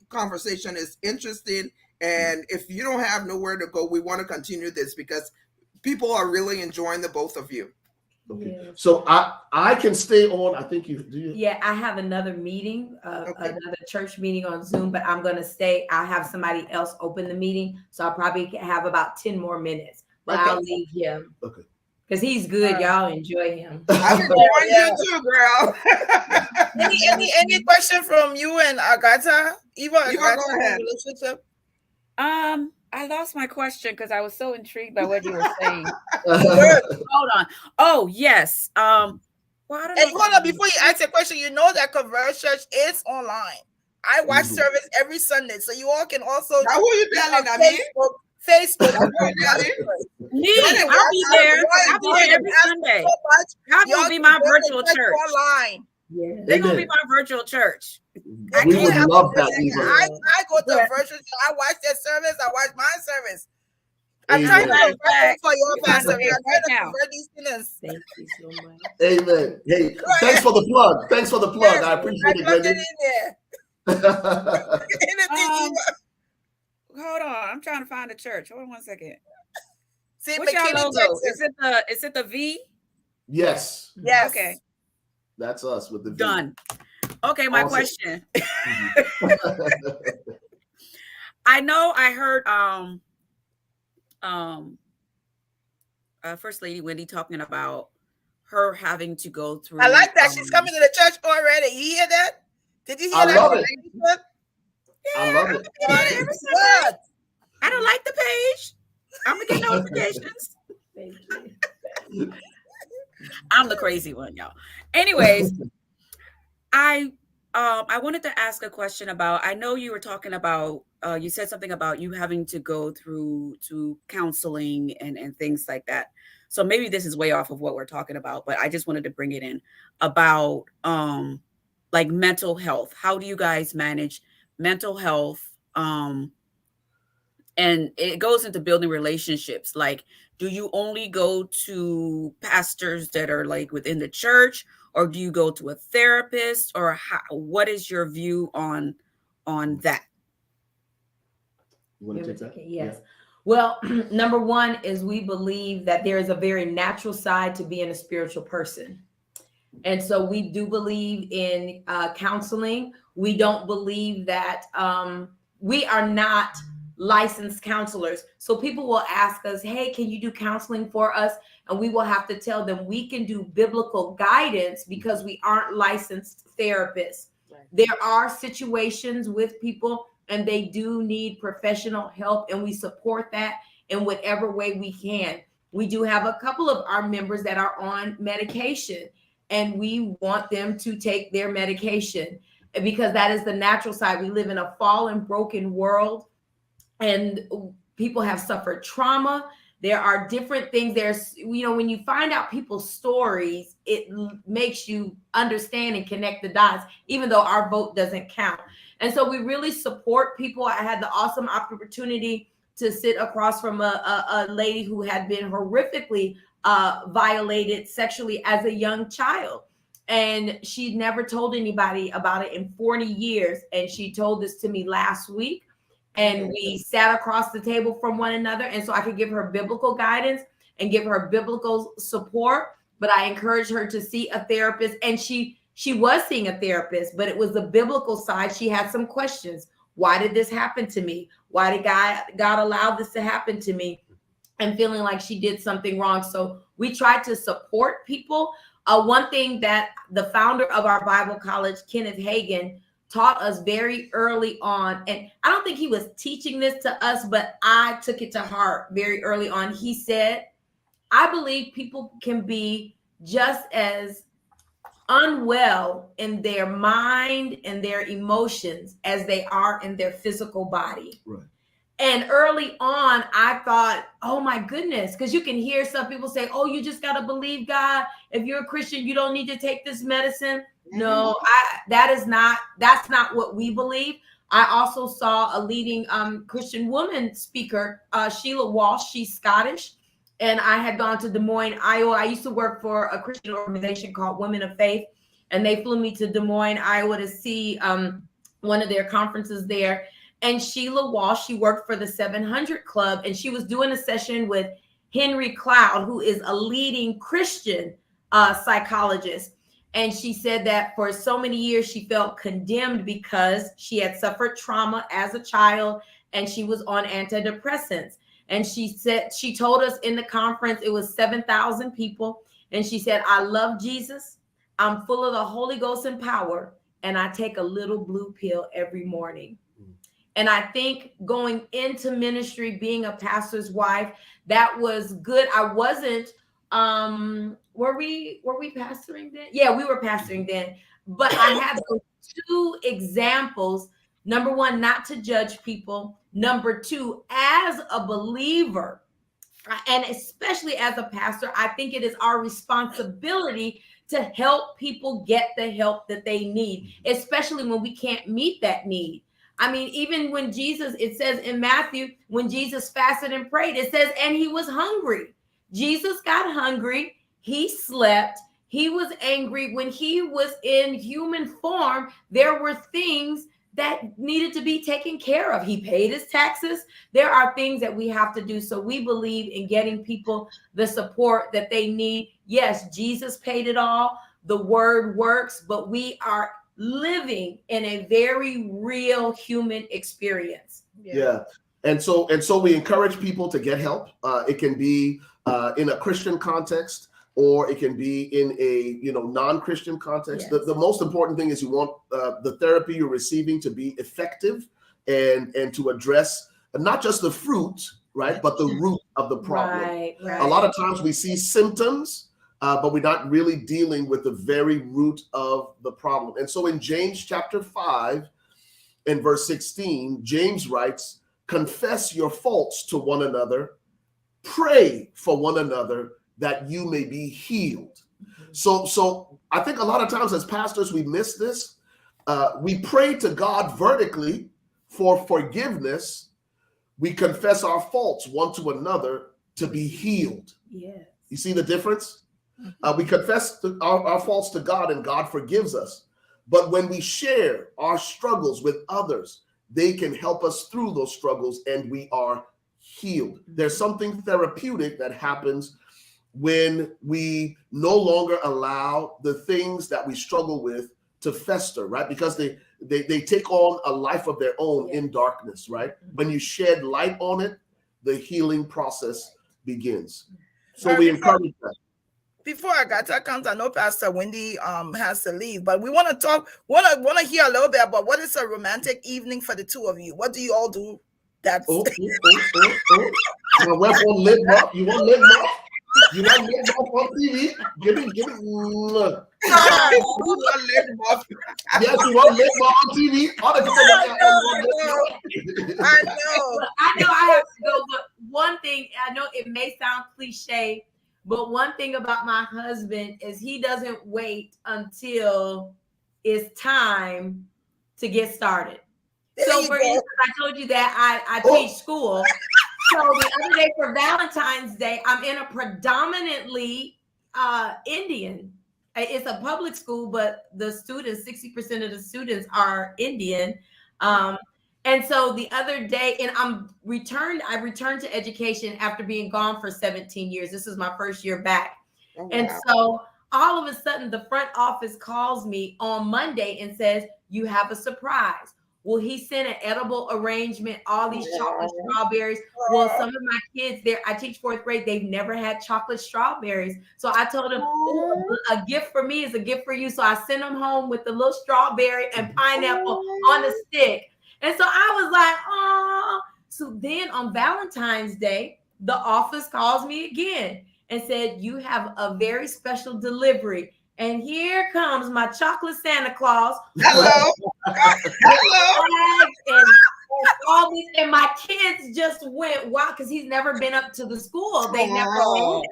conversation is interesting. And if you don't have nowhere to go, we want to continue this because people are really enjoying the both of you. Okay. Yes. So I can stay on. I think you do. Yeah, I have another meeting, another church meeting on Zoom, but I'm going to stay. I have somebody else open the meeting. So I'll probably have about 10 more minutes, but I'll leave him. Okay. Because he's good. Y'all enjoy him. I'm enjoying you too, girl. Any question from you and Agatha? Eva, Go ahead. Relationship? I lost my question because I was so intrigued by what you were saying. Good. Hold on. Oh, yes. Well, I don't know. And hold on, before you ask a question, you know that Converge Church is online. I watch service every Sunday, so you all can also Now, who you telling? Facebook. Me, I'll be there. I'll be there every Sunday. Y'all gonna be my virtual church. Online. Yeah. They're gonna be my virtual church. We would love that, Eva. I go to virtual. I watch their service. I watch my service. I'm Amen. trying to pray for your You pastor. guys We are are trying to now. convert these sinners. Thank you so much. Amen. Hey, thanks for the plug. Thanks for the plug. Yes, I appreciate I it, plug Wendy. it in there. Anything, Hold on, I'm trying to find a church. Hold on one second. see, What's y'all McKinney, logo? Texas. Is it the V? Yes, Yes. Okay. that's us with the V. Done. Okay, my Awesome. question. I know I heard First Lady Wendy talking about her having to go through. I like that. She's coming to the church already. You hear that? Did you hear I that? love it. Yeah, I love it. it's good. I don't like the page. I'm gonna get notifications. Thank you. I'm the crazy one, y'all. Anyways, I wanted to ask a question about, I know you were talking about, you said something about you having to go through to counseling and things like that. So maybe this is way off of what we're talking about, but I just wanted to bring it in about like mental health. How do you guys manage mental health? And it goes into building relationships. Like, do you only go to pastors that are like within the church, or do you go to a therapist, or what is your view on that? You want to take that? Yes. Yeah. Well, number one is we believe that there is a very natural side to being a spiritual person. And so we do believe in counseling. We don't believe that we are not licensed counselors. So people will ask us, hey, can you do counseling for us? And we will have to tell them we can do biblical guidance because we aren't licensed therapists. Right. There are situations with people and they do need professional help, and we support that in whatever way we can. We do have a couple of our members that are on medication, and we want them to take their medication because that is the natural side. We live in a fallen, broken world, and people have suffered trauma. There are different things. There's, you know, when you find out people's stories, it makes you understand and connect the dots, even though our vote doesn't count. And so we really support people. I had the awesome opportunity to sit across from a lady who had been horrifically violated sexually as a young child. And she never told anybody about it in 40 years. And she told this to me last week. And we sat across the table from one another. And so I could give her biblical guidance and give her biblical support. But I encouraged her to see a therapist. And she was seeing a therapist, but it was the biblical side. She had some questions. Why did this happen to me? Why did God allow this to happen to me? And feeling like she did something wrong. So we tried to support people. One thing that the founder of our Bible college, Kenneth Hagin, taught us very early on, and I don't think he was teaching this to us, but I took it to heart very early on. He said, I believe people can be just as unwell in their mind and their emotions as they are in their physical body. Right. And early on, I thought, oh my goodness, because you can hear some people say, oh, you just got to believe God. If you're a Christian, you don't need to take this medicine. No, that's not what we believe. I also saw a leading Christian woman speaker, Sheila Walsh. She's Scottish. And I had gone to Des Moines, Iowa. I used to work for a Christian organization called Women of Faith. And they flew me to Des Moines, Iowa to see one of their conferences there. And Sheila Walsh, she worked for the 700 Club, and she was doing a session with Henry Cloud, who is a leading Christian psychologist. And she said that for so many years, she felt condemned because she had suffered trauma as a child and she was on antidepressants. And she told us in the conference, it was 7,000 people. And she said, I love Jesus. I'm full of the Holy Ghost and power. And I take a little blue pill every morning. And I think going into ministry, being a pastor's wife, that was good. I wasn't, were we pastoring then? Yeah, we were pastoring then. But I had those two examples. Number one, not to judge people. Number two, as a believer, and especially as a pastor, I think it is our responsibility to help people get the help that they need, especially when we can't meet that need. I mean, even when Jesus, it says in Matthew, when Jesus fasted and prayed, it says, and he was hungry. Jesus got hungry. He slept. He was angry. When he was in human form, there were things that needed to be taken care of. He paid his taxes. There are things that we have to do. So we believe in getting people the support that they need. Yes, Jesus paid it all. The word works, but we are living in a very real human experience. Yeah. And so we encourage people to get help. It can be in a Christian context, or it can be in a non-Christian context. Yes. The most important thing is you want the therapy you're receiving to be effective and to address not just the fruit, right, but the root of the problem. Right. A lot of times we see symptoms, but we're not really dealing with the very root of the problem. And so in James chapter 5 and verse 16, James writes, confess your faults to one another, pray for one another that you may be healed. So I think a lot of times as pastors, we miss this. We pray to God vertically for forgiveness. We confess our faults one to another to be healed. Yes. You see the difference? We confess our faults to God and God forgives us. But when we share our struggles with others, they can help us through those struggles and we are healed. There's something therapeutic that happens when we no longer allow the things that we struggle with to fester, right? Because they take on a life of their own in darkness, right? When you shed light on it, the healing process begins. So we encourage that. Before Agatha comes, I know Pastor Wendy has to leave, but we want to hear a little bit about what is a romantic evening for the two of you. What do you all do? That's You want lip up? You want lip up? You want lip up on TV? Give it. Look. Yes, you want lip up on TV? I know. I have to go, but one thing, I know it may sound cliche, but one thing about my husband is he doesn't wait until it's time to get started. So for instance, I told you that I teach school. So the other day for Valentine's Day, I'm in a predominantly Indian. It's a public school, but the students, 60% of the students are Indian. And so the other day, and I returned to education after being gone for 17 years. This is my first year back. Oh, wow. And so all of a sudden, the front office calls me on Monday and says, you have a surprise. Well, he sent an edible arrangement, all these chocolate strawberries. Well, some of my kids there, I teach fourth grade, they've never had chocolate strawberries. So I told them, a gift for me is a gift for you. So I sent them home with the little strawberry and pineapple on a stick. And so I was like, oh. So then on Valentine's Day, the office calls me again and said, you have a very special delivery. And here comes my chocolate Santa Claus. Hello. Hello. And all these, and my kids just went wow because he's never been up to the school. They never went.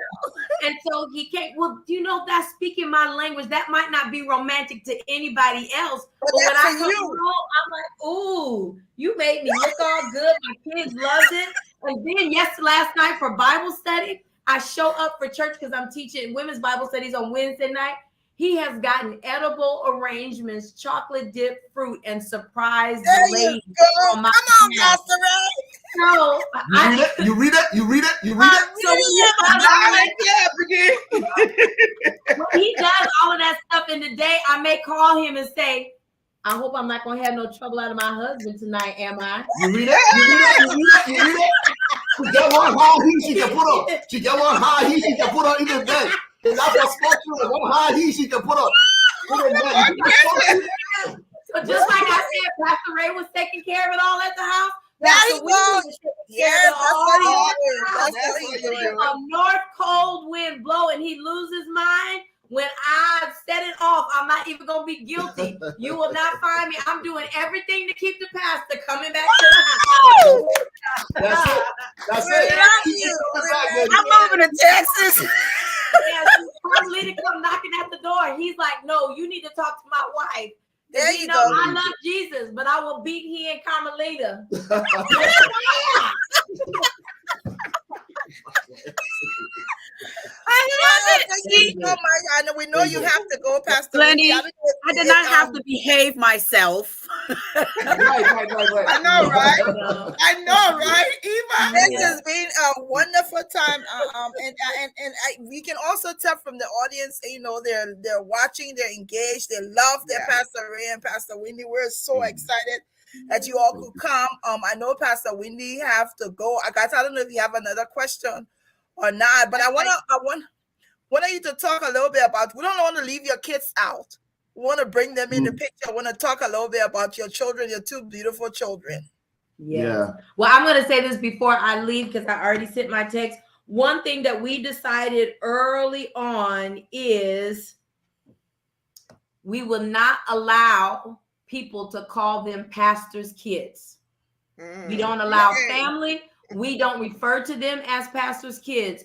And so he can't. Well, you know, that's speaking my language. That might not be romantic to anybody else, but when I come home, I'm like, ooh, you made me look all good. My kids loved it. And then last night for Bible study, I show up for church because I'm teaching women's Bible studies on Wednesday night. He has gotten edible arrangements, chocolate dipped fruit, and surprise delays. Come on, Pastor Ray. So You read it. So when he does all of that stuff in the day, I may call him and say, I hope I'm not gonna have no trouble out of my husband tonight, am I? You read it. She got one high heel she can put on. She got one high heel she can put on in the day. And that's a spectrum. One high heel she can put on. So just like I said, Pastor Ray was taking care of it all at the house. That's what a north cold wind blow and he loses mind. When I set it off, I'm not even going to be guilty. You will not find me. I'm doing everything to keep the pastor coming back to the house. That's it. I'm moving to Texas. Yeah, Carmelita come knocking at the door. He's like, no, you need to talk to my wife. There you go. I love Jesus, but I will beat he and Carmelita. I love it. Oh my God! We know you have to go, Pastor Wendy. I did not have to behave myself. Right. I know, right? Eva, this has been a wonderful time. We can also tell from the audience, you know, they're watching, they're engaged, they love their Pastor Ray and Pastor Wendy. We're so excited that you all could come. I know Pastor Wendy have to go. I don't know if you have another question or not, but I want you to talk a little bit about. We don't want to leave your kids out. We want to bring them in the picture. I want to talk a little bit about your children, your two beautiful children. Yeah. Well, I'm going to say this before I leave because I already sent my text. One thing that we decided early on is we will not allow people to call them pastors' kids. We don't allow family. We don't refer to them as pastors' kids.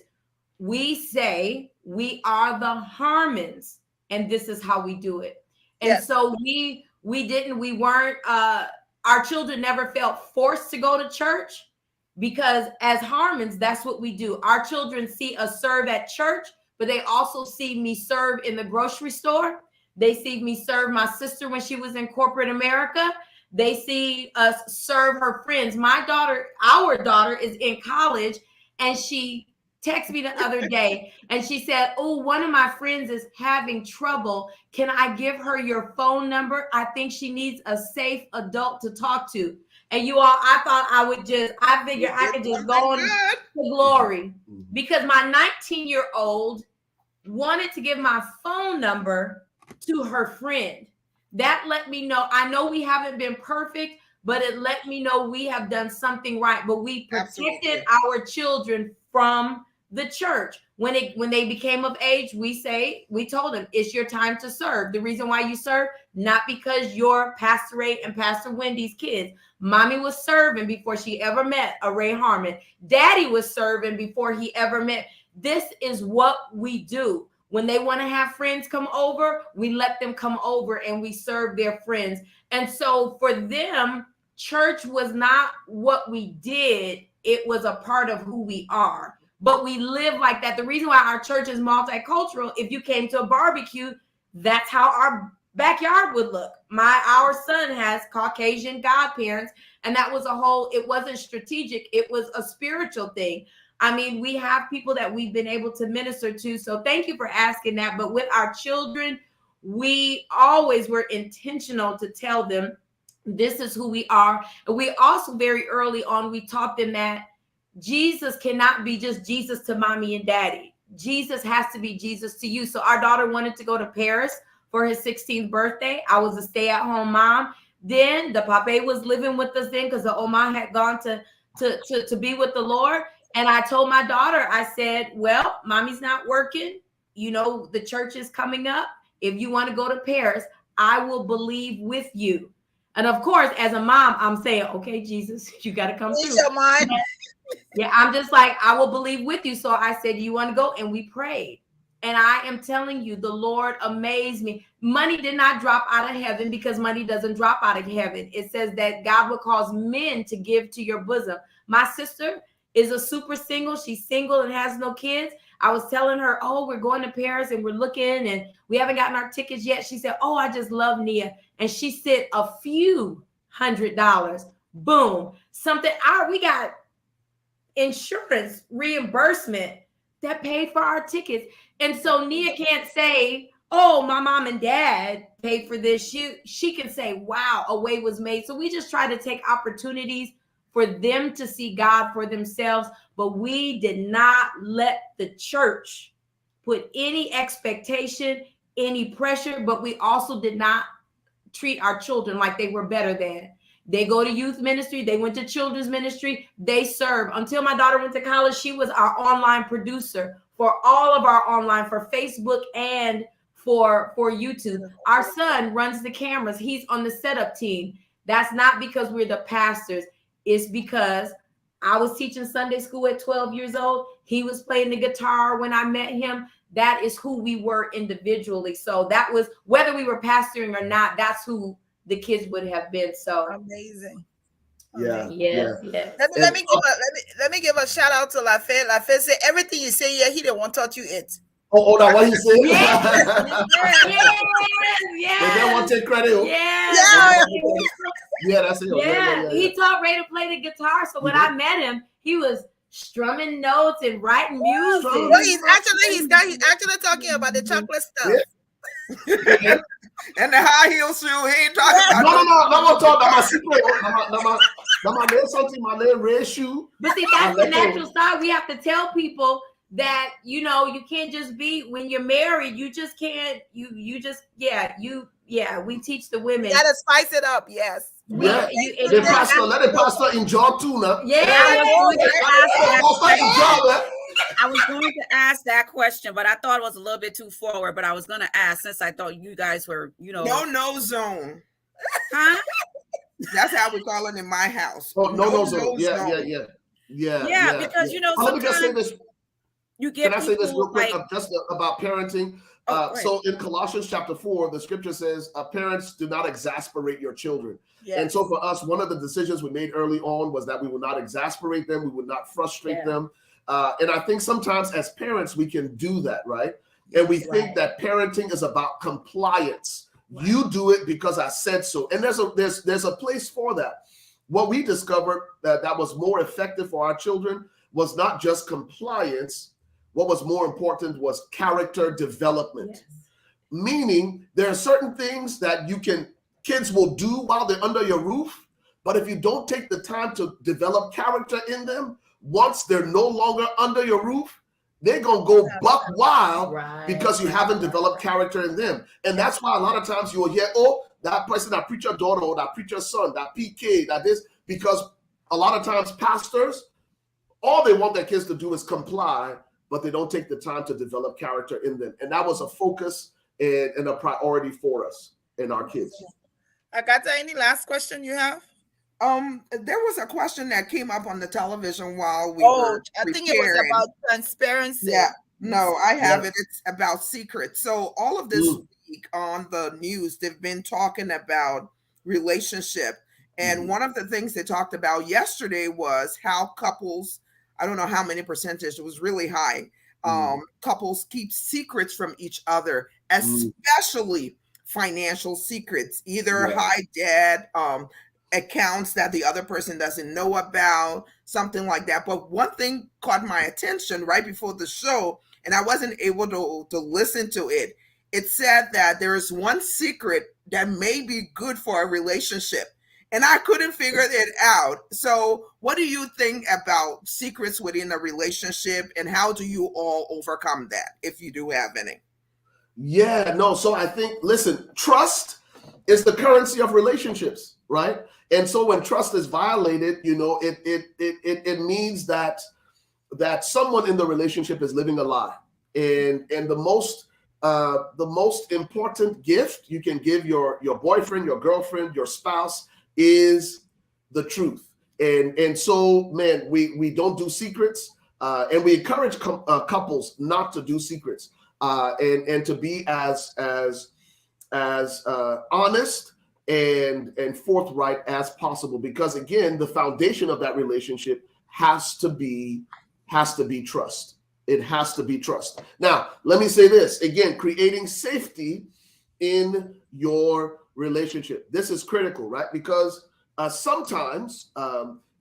We say we are the Harmons, and this is how we do it. And so we weren't, our children never felt forced to go to church because as Harmons, that's what we do. Our children see us serve at church, but they also see me serve in the grocery store. They see me serve my sister when she was in corporate America. They see us serve her friends. Our daughter is in college, and she texted me the other day, and she said, oh, one of my friends is having trouble. Can I give her your phone number? I think she needs a safe adult to talk to. And you all, I thought I figured I could just go on to glory because my 19-year-old wanted to give my phone number to her friend. That let me know. I know we haven't been perfect, but it let me know we have done something right. But we protected our children from the church. When they became of age, we told them it's your time to serve. The reason why you serve, not because you're Pastor Ray and Pastor Wendy's kids. Mommy was serving before she ever met a Ray Harmon. Daddy was serving before he ever met. This is what we do. When they want to have friends come over, we let them come over and we serve their friends. And so for them, church was not what we did. It was a part of who we are. But we live like that. The reason why our church is multicultural, if you came to a barbecue, that's how our backyard would look. Our son has Caucasian godparents, and that was it wasn't strategic. It was a spiritual thing. I mean, we have people that we've been able to minister to. So thank you for asking that. But with our children, we always were intentional to tell them this is who we are. And we also very early on, we taught them that Jesus cannot be just Jesus to mommy and daddy. Jesus has to be Jesus to you. So our daughter wanted to go to Paris for his 16th birthday. I was a stay-at-home mom. Then the Pape was living with us then because the Oma had gone to be with the Lord. And I told my daughter, I said, well, mommy's not working. You know, the church is coming up. If you want to go to Paris, I will believe with you. And of course, as a mom, I'm saying, okay, Jesus, you got to come Ease through. your mind. Yeah, I'm just like, I will believe with you. So I said, you want to go? And we prayed. And I am telling you, the Lord amazed me. Money did not drop out of heaven, because money doesn't drop out of heaven. It says that God will cause men to give to your bosom. My sister is a super single. She's single and has no kids. I was telling her, oh, we're going to Paris and we're looking and we haven't gotten our tickets yet. She said, oh, I just love Nia. And she said a few $100. Boom. Something. We got insurance reimbursement that paid for our tickets. And so Nia can't say, oh, my mom and dad paid for this. She can say, wow, a way was made. So we just try to take opportunities for them to see God for themselves. But we did not let the church put any expectation, any pressure, but we also did not treat our children like they were better than. They go to youth ministry. They went to children's ministry. They serve. Until my daughter went to college, she was our online producer for all of our online, for Facebook and for YouTube. Our son runs the cameras. He's on the setup team. That's not because we're the pastors. It's because I was teaching Sunday school at 12 years old. He was playing the guitar when I met him. That is who we were individually. So that was, whether we were pastoring or not, that's who the kids would have been. So amazing. Yeah. Yes. Let me give a shout out to Lafayette. Lafayette said everything you say here, he the one taught you it. Oh, now what he said? Yeah. They don't want to take credit. Yeah, that's it. Yeah. He taught Ray to play the guitar. So when I met him, he was strumming notes and writing music. Well, he's actually talking about the chocolate stuff. Yeah. And the high heel shoe, he ain't talking about No, I'm talking about my secret. My little something, my little red shoe. But see, that's the natural side. We have to tell people that, you can't just be, when you're married, you just can't, we teach the women. You gotta spice it up, yes. Yeah, let the pastor enjoy too now. I was going to ask that question, but I thought it was a little bit too forward. But I was going to ask, since I thought you guys were, no zone. Huh? That's how we call it in my house. Oh, no zone. Yeah. Because let me just say this. You get. Can I say this real quick? Just about parenting. So in Colossians chapter 4, the scripture says, parents, do not exasperate your children. Yes. And so for us, one of the decisions we made early on was that we would not exasperate them. We would not frustrate them. And I think sometimes as parents, we can do that, right? And we think that parenting is about compliance. Right. You do it because I said so. And there's a place for that. What we discovered that was more effective for our children was not just compliance. What was more important was character development. Yes. Meaning there are certain things that kids will do while they're under your roof, but if you don't take the time to develop character in them, once they're no longer under your roof, they're going to go buck wild because you haven't developed character in them. And that's why a lot of times you'll hear, oh, that person, that preacher daughter, or that preacher son, that PK, that this, because a lot of times pastors, all they want their kids to do is comply, but they don't take the time to develop character in them. And that was a focus and a priority for us and our kids. Agatha, any last question you have? There was a question that came up on the television while we were I think it was about transparency. Yeah, no, I have it. It's about secrets. So all of this week on the news, they've been talking about relationship. And one of the things they talked about yesterday was how couples, I don't know how many percentage, it was really high. Couples keep secrets from each other, especially financial secrets, either hide debt, accounts that the other person doesn't know about, something like that. But one thing caught my attention right before the show, and I wasn't able to listen to it. It said that there is one secret that may be good for a relationship, and I couldn't figure it out. So what do you think about secrets within a relationship, and how do you all overcome that, if you do have any? Yeah, no. So I think, listen, trust is the currency of relationships, right? And so when trust is violated, it means that someone in the relationship is living a lie. And the most the most important gift you can give your boyfriend, your girlfriend, your spouse is the truth. And so, man, we don't do secrets, and we encourage couples not to do secrets, and to be as honest and forthright as possible, because again, the foundation of that relationship has to be trust. It has to be trust. Now, let me say this again: creating safety in your relationship. This is critical, right? Because sometimes,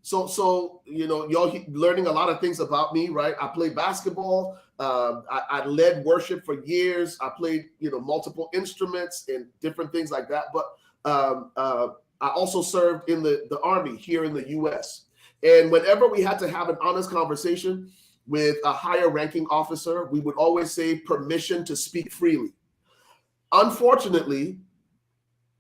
so you know, y'all learning a lot of things about me, right? I played basketball. I led worship for years. I played, you know, multiple instruments and different things like that. But I also served in the Army here in the U.S. And whenever we had to have an honest conversation with a higher ranking officer, we would always say permission to speak freely. Unfortunately,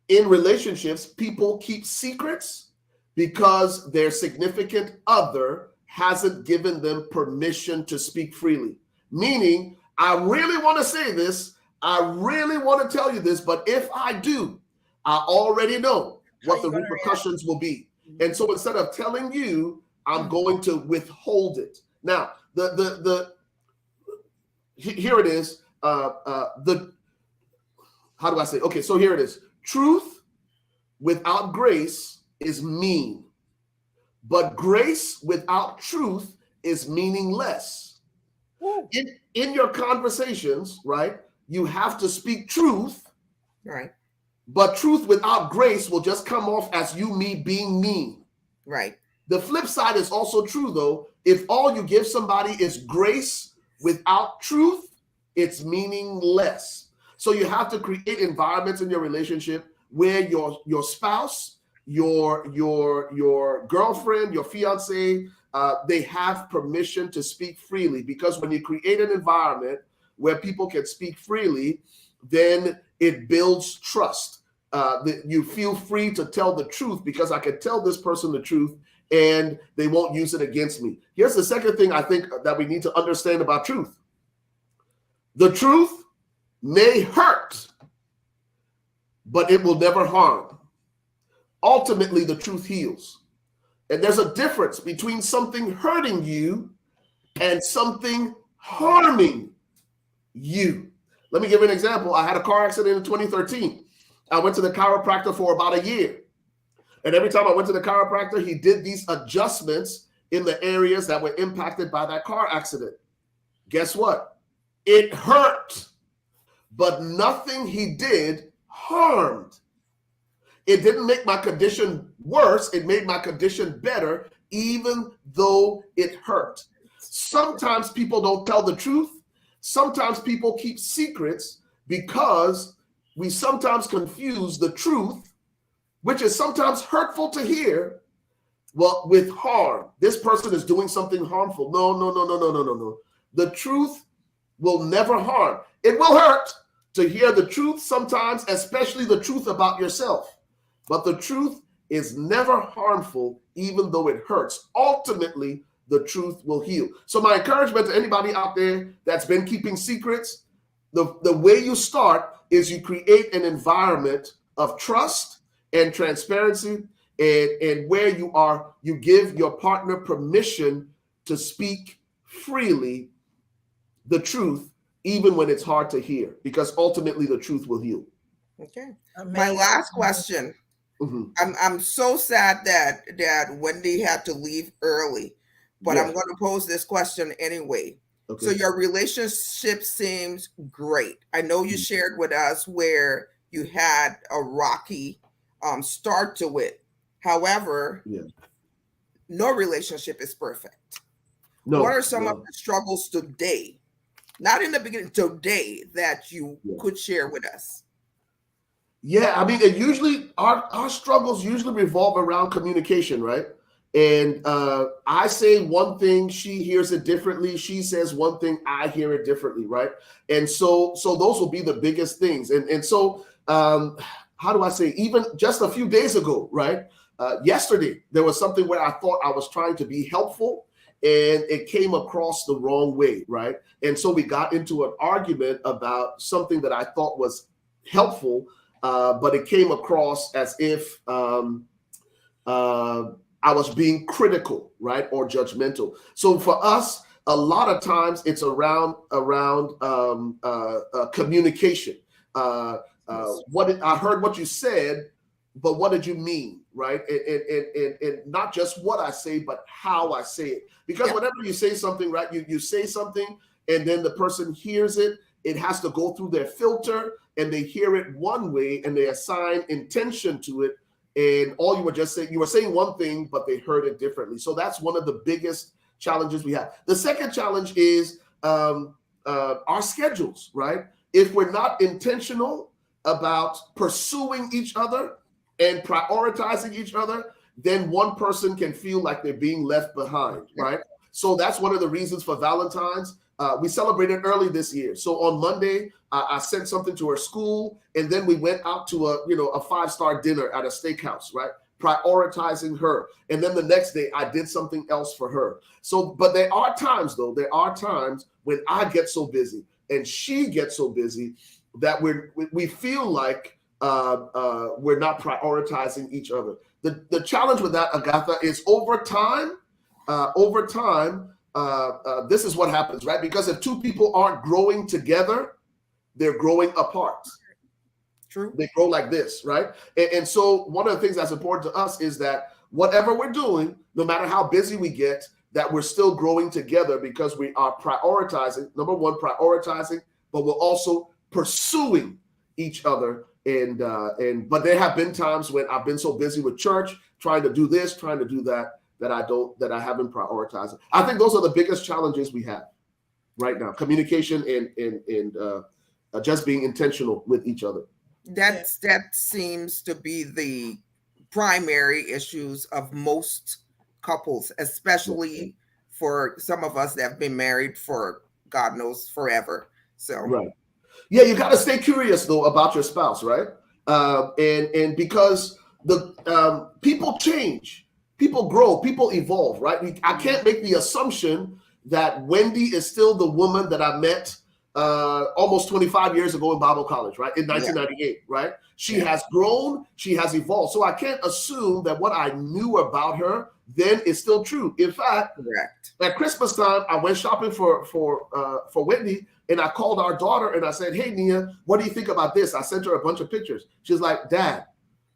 in relationships, people keep secrets because their significant other hasn't given them permission to speak freely. Meaning, I really want to say this, I really want to tell you this, but if I do, I already know what the repercussions will be. And so instead of telling you, I'm going to withhold it. Now, here it is. How do I say? Okay, so here it is. Truth without grace is mean, but grace without truth is meaningless. In your conversations, right, you have to speak truth, Right. but truth without grace will just come off as me being mean. Right. The flip side is also true, though. If all you give somebody is grace without truth, it's meaningless. So you have to create environments in your relationship where your spouse, your girlfriend, your fiance, they have permission to speak freely. Because when you create an environment where people can speak freely, then it builds trust. You feel free to tell the truth because I can tell this person the truth and they won't use it against me. Here's the second thing I think that we need to understand about truth. The truth may hurt, but it will never harm. Ultimately, the truth heals. And there's a difference between something hurting you and something harming you. Let me give you an example. I had a car accident in 2013. I went to the chiropractor for about a year. And every time I went to the chiropractor, he did these adjustments in the areas that were impacted by that car accident. Guess what? It hurt, but nothing he did harmed. It didn't make my condition worse. It made my condition better, even though it hurt. Sometimes people don't tell the truth. Sometimes people keep secrets because we sometimes confuse the truth, which is sometimes hurtful to hear, well, with harm. This person is doing something harmful. No. The truth will never harm. It will hurt to hear the truth sometimes, especially the truth about yourself. But the truth is never harmful, even though it hurts. Ultimately, the truth will heal. So my encouragement to anybody out there that's been keeping secrets, the way you start is you create an environment of trust and transparency, and where you give your partner permission to speak freely the truth, even when it's hard to hear, because ultimately the truth will heal. Okay. My last question. Mm-hmm. I'm so sad that Wendy had to leave early, but I'm going to pose this question anyway. Okay. So your relationship seems great. I know you shared with us where you had a rocky start to it. However, no relationship is perfect. No, what are some of the struggles today, not in the beginning, today, that you could share with us? Yeah, I mean, it usually our struggles usually revolve around communication, right? And I say one thing, she hears it differently. She says one thing, I hear it differently, right? And so those will be the biggest things. And so how do I say? Even just a few days ago, right? Yesterday, there was something where I thought I was trying to be helpful, and it came across the wrong way, right? And so we got into an argument about something that I thought was helpful, but it came across as if I was being critical, right, or judgmental. So for us, a lot of times it's around communication. I heard what you said, but what did you mean, right? And not just what I say, but how I say it. Because whenever you say something, right, you say something, and then the person hears it, it has to go through their filter, and they hear it one way, and they assign intention to it. And all you were just saying, you were saying one thing, but they heard it differently. So that's one of the biggest challenges we have. The second challenge is our schedules, right? If we're not intentional about pursuing each other and prioritizing each other, then one person can feel like they're being left behind, right? So that's one of the reasons for Valentine's. We celebrated early this year. So on Monday, I sent something to her school, and then we went out to a 5-star dinner at a steakhouse, right? Prioritizing her. And then the next day I did something else for her. So, but there are times when I get so busy and she gets so busy that we feel like we're not prioritizing each other. The challenge with that, Agatha, is over time, this is what happens, right? Because if two people aren't growing together, they're growing apart. True. They grow like this, right? And so one of the things that's important to us is that whatever we're doing, no matter how busy we get, that we're still growing together because we are prioritizing, number one, prioritizing, but we're also pursuing each other. But there have been times when I've been so busy with church, trying to do this, trying to do that, that I haven't prioritized. I think those are the biggest challenges we have right now: communication and just being intentional with each other. That seems to be the primary issues of most couples, especially for some of us that have been married for God knows forever. So right. Yeah, you got to stay curious though about your spouse, right? And because the people change, people grow, people evolve, right? I can't make the assumption that Wendy is still the woman that I met almost 25 years ago in Bible college, right? In 1998, right? She has grown, she has evolved. So I can't assume that what I knew about her then is still true. In fact, at Christmas time, I went shopping for Wendy, and I called our daughter and I said, "Hey, Nia, what do you think about this?" I sent her a bunch of pictures. She's like, "Dad,"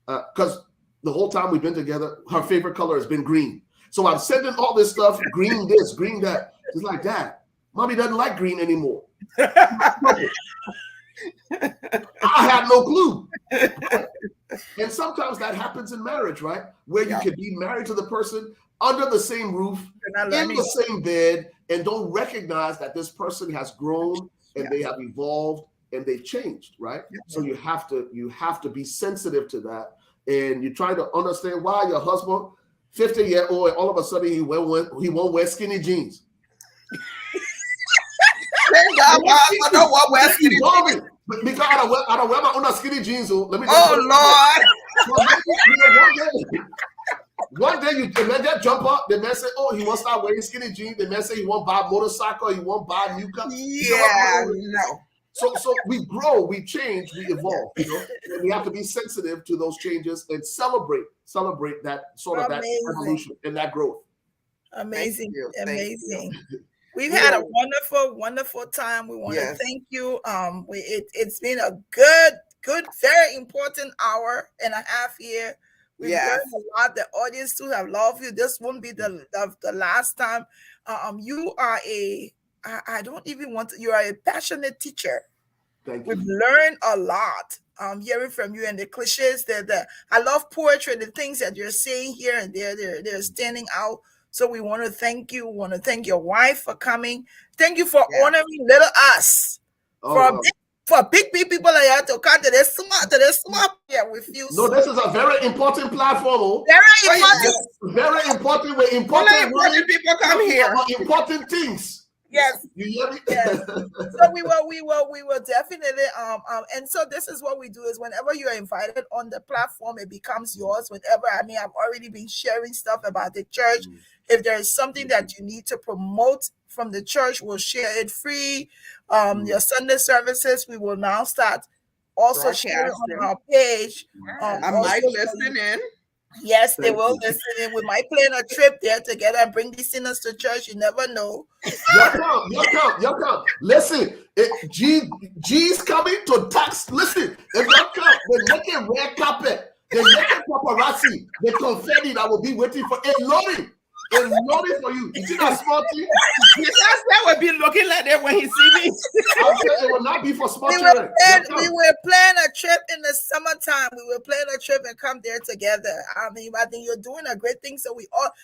because the whole time we've been together, her favorite color has been green. So I'm sending all this stuff, green this, green that. She's like, "Dad, Mommy doesn't like green anymore." I had no clue. And sometimes that happens in marriage, right? Where you can be married to the person under the same roof, in the same bed, and don't recognize that this person has grown and they have evolved and they've changed, right? So you have to be sensitive to that, and you're trying to understand why your husband, 50-year-old, all of a sudden he won't wear skinny jeans. Thank God, I don't want wear skinny jeans. Because I don't wear my own skinny jeans. So let me. One day you man just jump up. The man say, "Oh, he won't start wearing skinny jeans." The man say he won't buy a motorcycle. He won't buy a new car. No. So we grow, we change, we evolve. And we have to be sensitive to those changes and celebrate that sort of that evolution and that growth. Amazing. We've had a wonderful time. We want to thank you. It's been a good, very important hour and a half here. We've learned a lot. The audience too have loved you. This won't be the last time. You are you are a passionate teacher. Thank you. We've learned a lot. Hearing from you and the cliches I love poetry, the things that you're saying here and there, they're standing out. So we want to thank you. We want to thank your wife for coming. Thank you for honoring little us. For big people like that to come to this smart here with you. No, this is a very important platform. Very important. Very important. We're important. Important people come here. Important things. Yes. You hear me? Yes. So we will definitely and so this is what we do is whenever you're invited on the platform, it becomes yours. Whenever I've already been sharing stuff about the church. If there is something that you need to promote from the church, we'll share it free. Your Sunday services, we will now start also sharing on our page. I might listen in. Yes, they will listen in. We might plan a trip there together and bring these sinners to church. You never know. Y'all come. Listen, G's coming to tax. Listen, if y'all come, they make a red carpet. They make a paparazzi. The confetti that will be waiting for a loading. A loading for you. You see that small thing? That would be looking like that when he see me. It will not be for small We children. will plan a trip in the summertime. We will plan a trip and come there together. I think you're doing a great thing. So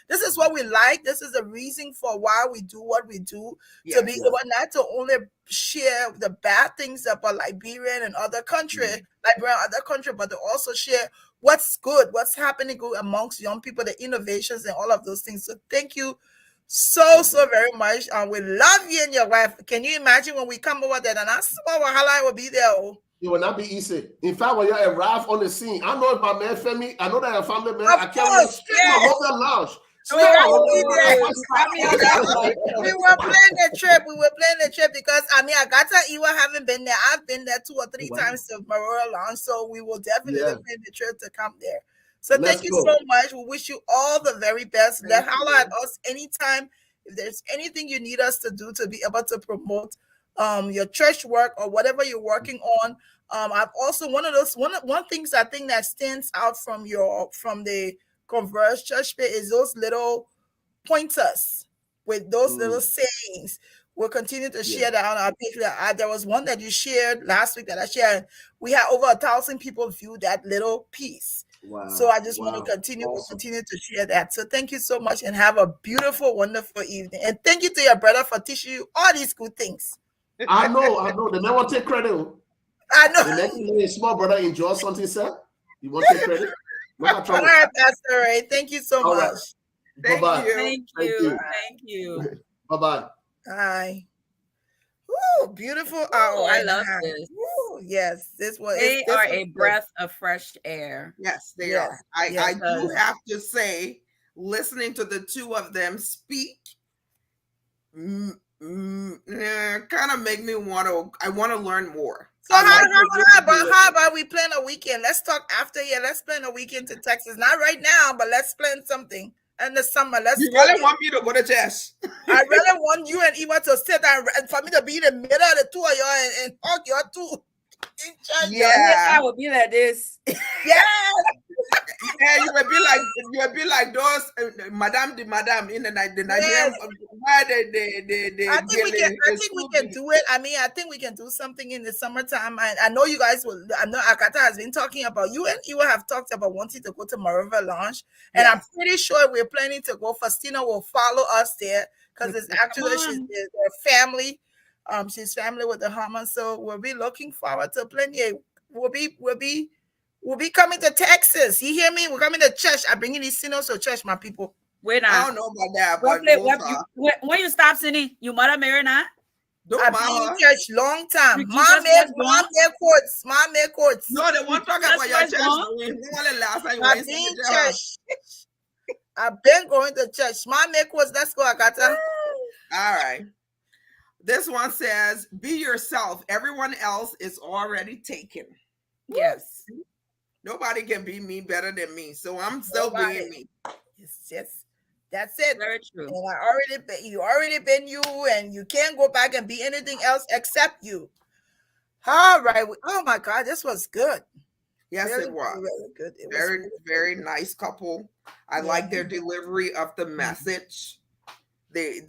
this is what we like. This is the reason for why we do what we do. To be able not to only share the bad things about Liberian and other countries, but to also share what's good, what's happening good amongst young people, the innovations and all of those things. So thank you so very much. We love you and your wife. Can you imagine when we come over there and I saw Wahala will be there? It will not be easy. In fact, when you arrive on the scene, I know if my man Femi, I know that your family man, I can't wait straight to Hotel Lounge. We will plan the trip. We will plan the trip because Agata Iwa haven't been there. I've been there 2 or 3 times to Marora Lounge, so we will definitely plan the trip to come there. So thank you so much. We wish you all the very best. Holler at us anytime if there's anything you need us to do to be able to promote your church work or whatever you're working on. I've also one things I think that stands out from the Converge church page is those little pointers with those little sayings. We'll continue to share that on our page. There was one that you shared last week that I shared. We had over 1,000 people view that little piece. Wow. So I just want to continue to share that. So thank you so much and have a beautiful, wonderful evening. And thank you to your brother for teaching you all these good things. I know. The man will take credit. I know. The next small brother enjoy something, sir. You want to take credit? All right, Pastor Ray. Thank you so much. Right. Bye-bye. Thank you. Bye-bye. Bye. Woo, beautiful hour. I love this. Woo, yes, They are a breath of fresh air. Yes, they are. I do have to say, listening to the two of them speak, kind of make me want to learn more. So how about we plan a weekend? Let's talk after here. Let's plan a weekend to Texas. Not right now, but let's plan something in the summer. You really want me to go to church? I really want you and Eva to sit and for me to be in the middle of the two of y'all and hug your two. I would be like this. Yeah, you will be like those Madame in the Nigerian. Why they I think we can do it. I think we can do something in the summertime. I know you guys will. I know Akata has been talking about you and Iwa have talked about wanting to go to Marova Lounge, and I'm pretty sure we're planning to go. Faustina will follow us there because it's actually their family. She's family with the Harmon, so we'll be looking forward to plenty. We'll be coming to Texas. You hear me? We're coming to church. I'm bringing these sinners to church, my people. Wait, I don't know about that. But when you stop singing, you mother Mary not? I've been in church long time. Mom made courts. No, they won't talk about your church. I've been in church. I've been going to church. Mom made courts. Let's go, Agata. All right. This one says, be yourself. Everyone else is already taken. Yes. Nobody can be me better than me. So I'm still being me. Yes. That's it. Very true. And you already been you, and you can't go back and be anything else except you. All right. Oh my God, this was good. Yes, it was. Really good. It very, was very nice couple. I like their delivery of the message. They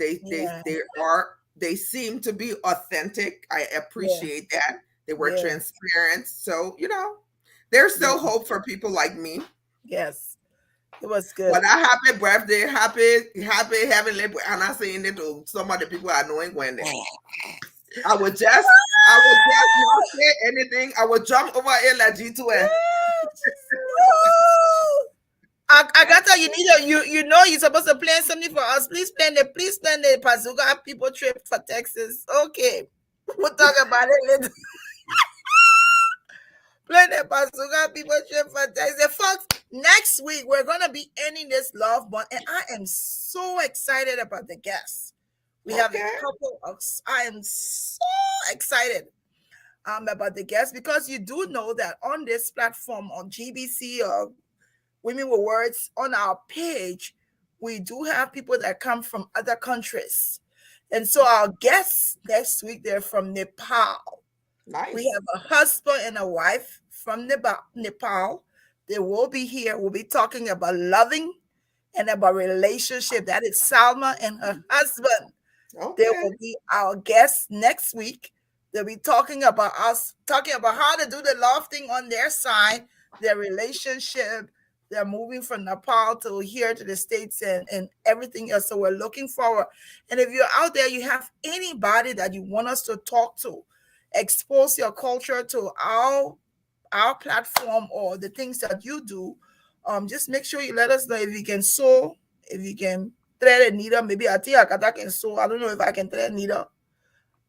seem to be authentic. I appreciate that. They were transparent. So, there's still hope for people like me. Yes. It was good. But a happy birthday, happy heavenly, and I'm saying it to some of the people I know in Wendy. I would just not say anything. I would jump over here like G2. I Agatha, you need you know you're supposed to plan something for us. Please plan the Pazuka people trip for Texas. Okay. We'll talk about it later. Plan the Pazuka people trip for Texas. Folks, next week we're gonna be ending this love month, and I am so excited about the guests. We have a couple of I am so excited about the guests because you do know that on this platform on GBC or Women with Words on our page, we do have people that come from other countries. And so our guests next week, they're from Nepal. Nice. We have a husband and a wife from Nepal. They will be here. We'll be talking about loving and about relationship. That is Salma and her husband. Okay. They will be our guests next week. They'll be talking about how to do the love thing on their side, their relationship. They're moving from Nepal to here to the States and everything else. So we're looking forward. And if you're out there, you have anybody that you want us to talk to, expose your culture to our platform or the things that you do, just make sure you let us know if you can sew, if you can thread a needle. Maybe I think I can sew. I don't know if I can thread a needle.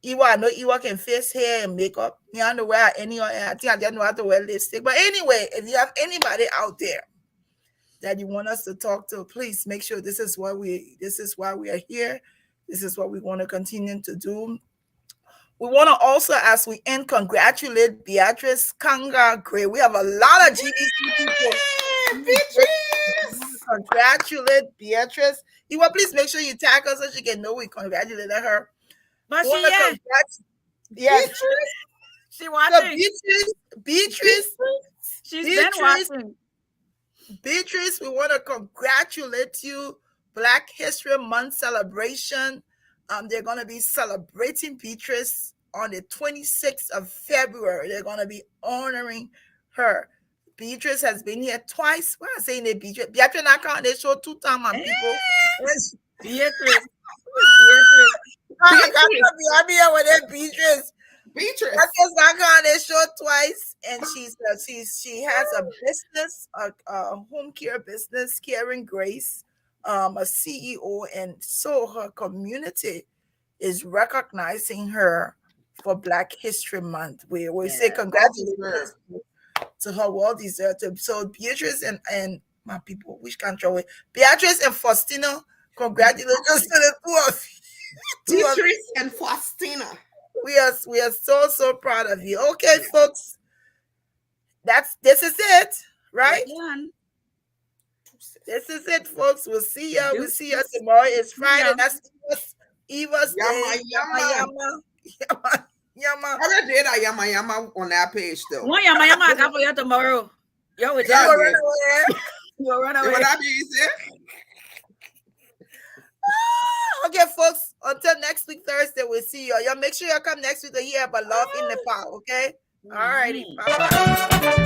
I know Iwa can face hair and makeup. You know, wear any. I think I just know how to wear lipstick. But anyway, if you have anybody out there that you want us to talk to, please make sure this is why we are here. This is what we want to continue to do. We want to also, as we end, congratulate Beatrice Kanga Gray. We have a lot of GBC people. Beatrice! Congratulate Beatrice. Iwa, please make sure you tag us so she can know we congratulated her. But yes. She watching. So Beatrice. She's been watching. Beatrice, we want to congratulate you. Black History Month celebration. They're going to be celebrating Beatrice on the 26th of February. They're going to be honoring her. Beatrice has been here twice. Why am I saying that Beatrice? Beatrice not count. They show 2 times on people. Beatrice. I got to be here with that Beatrice. Beatrice. They show twice, and she has a business, a home care business, Caring Grace, a CEO, and so her community is recognizing her for Black History Month. We say congratulations to her, well deserved. So Beatrice and my people, which country we? Beatrice and Faustina, congratulations to the two of you. Beatrice and Faustina. We are so proud of you. Okay, folks. This is it, right? This is it, folks. We'll see you. We'll see you tomorrow. It's Friday. That's Eva's day. Yama. I did a yama on that page though. One yama I got for you tomorrow. Yo, it's you will run away. Would that be easy? Okay, folks. Until next week, Thursday, we'll see you. Y'all make sure you come next week to hear about love in Nepal, okay? All righty. Bye-bye.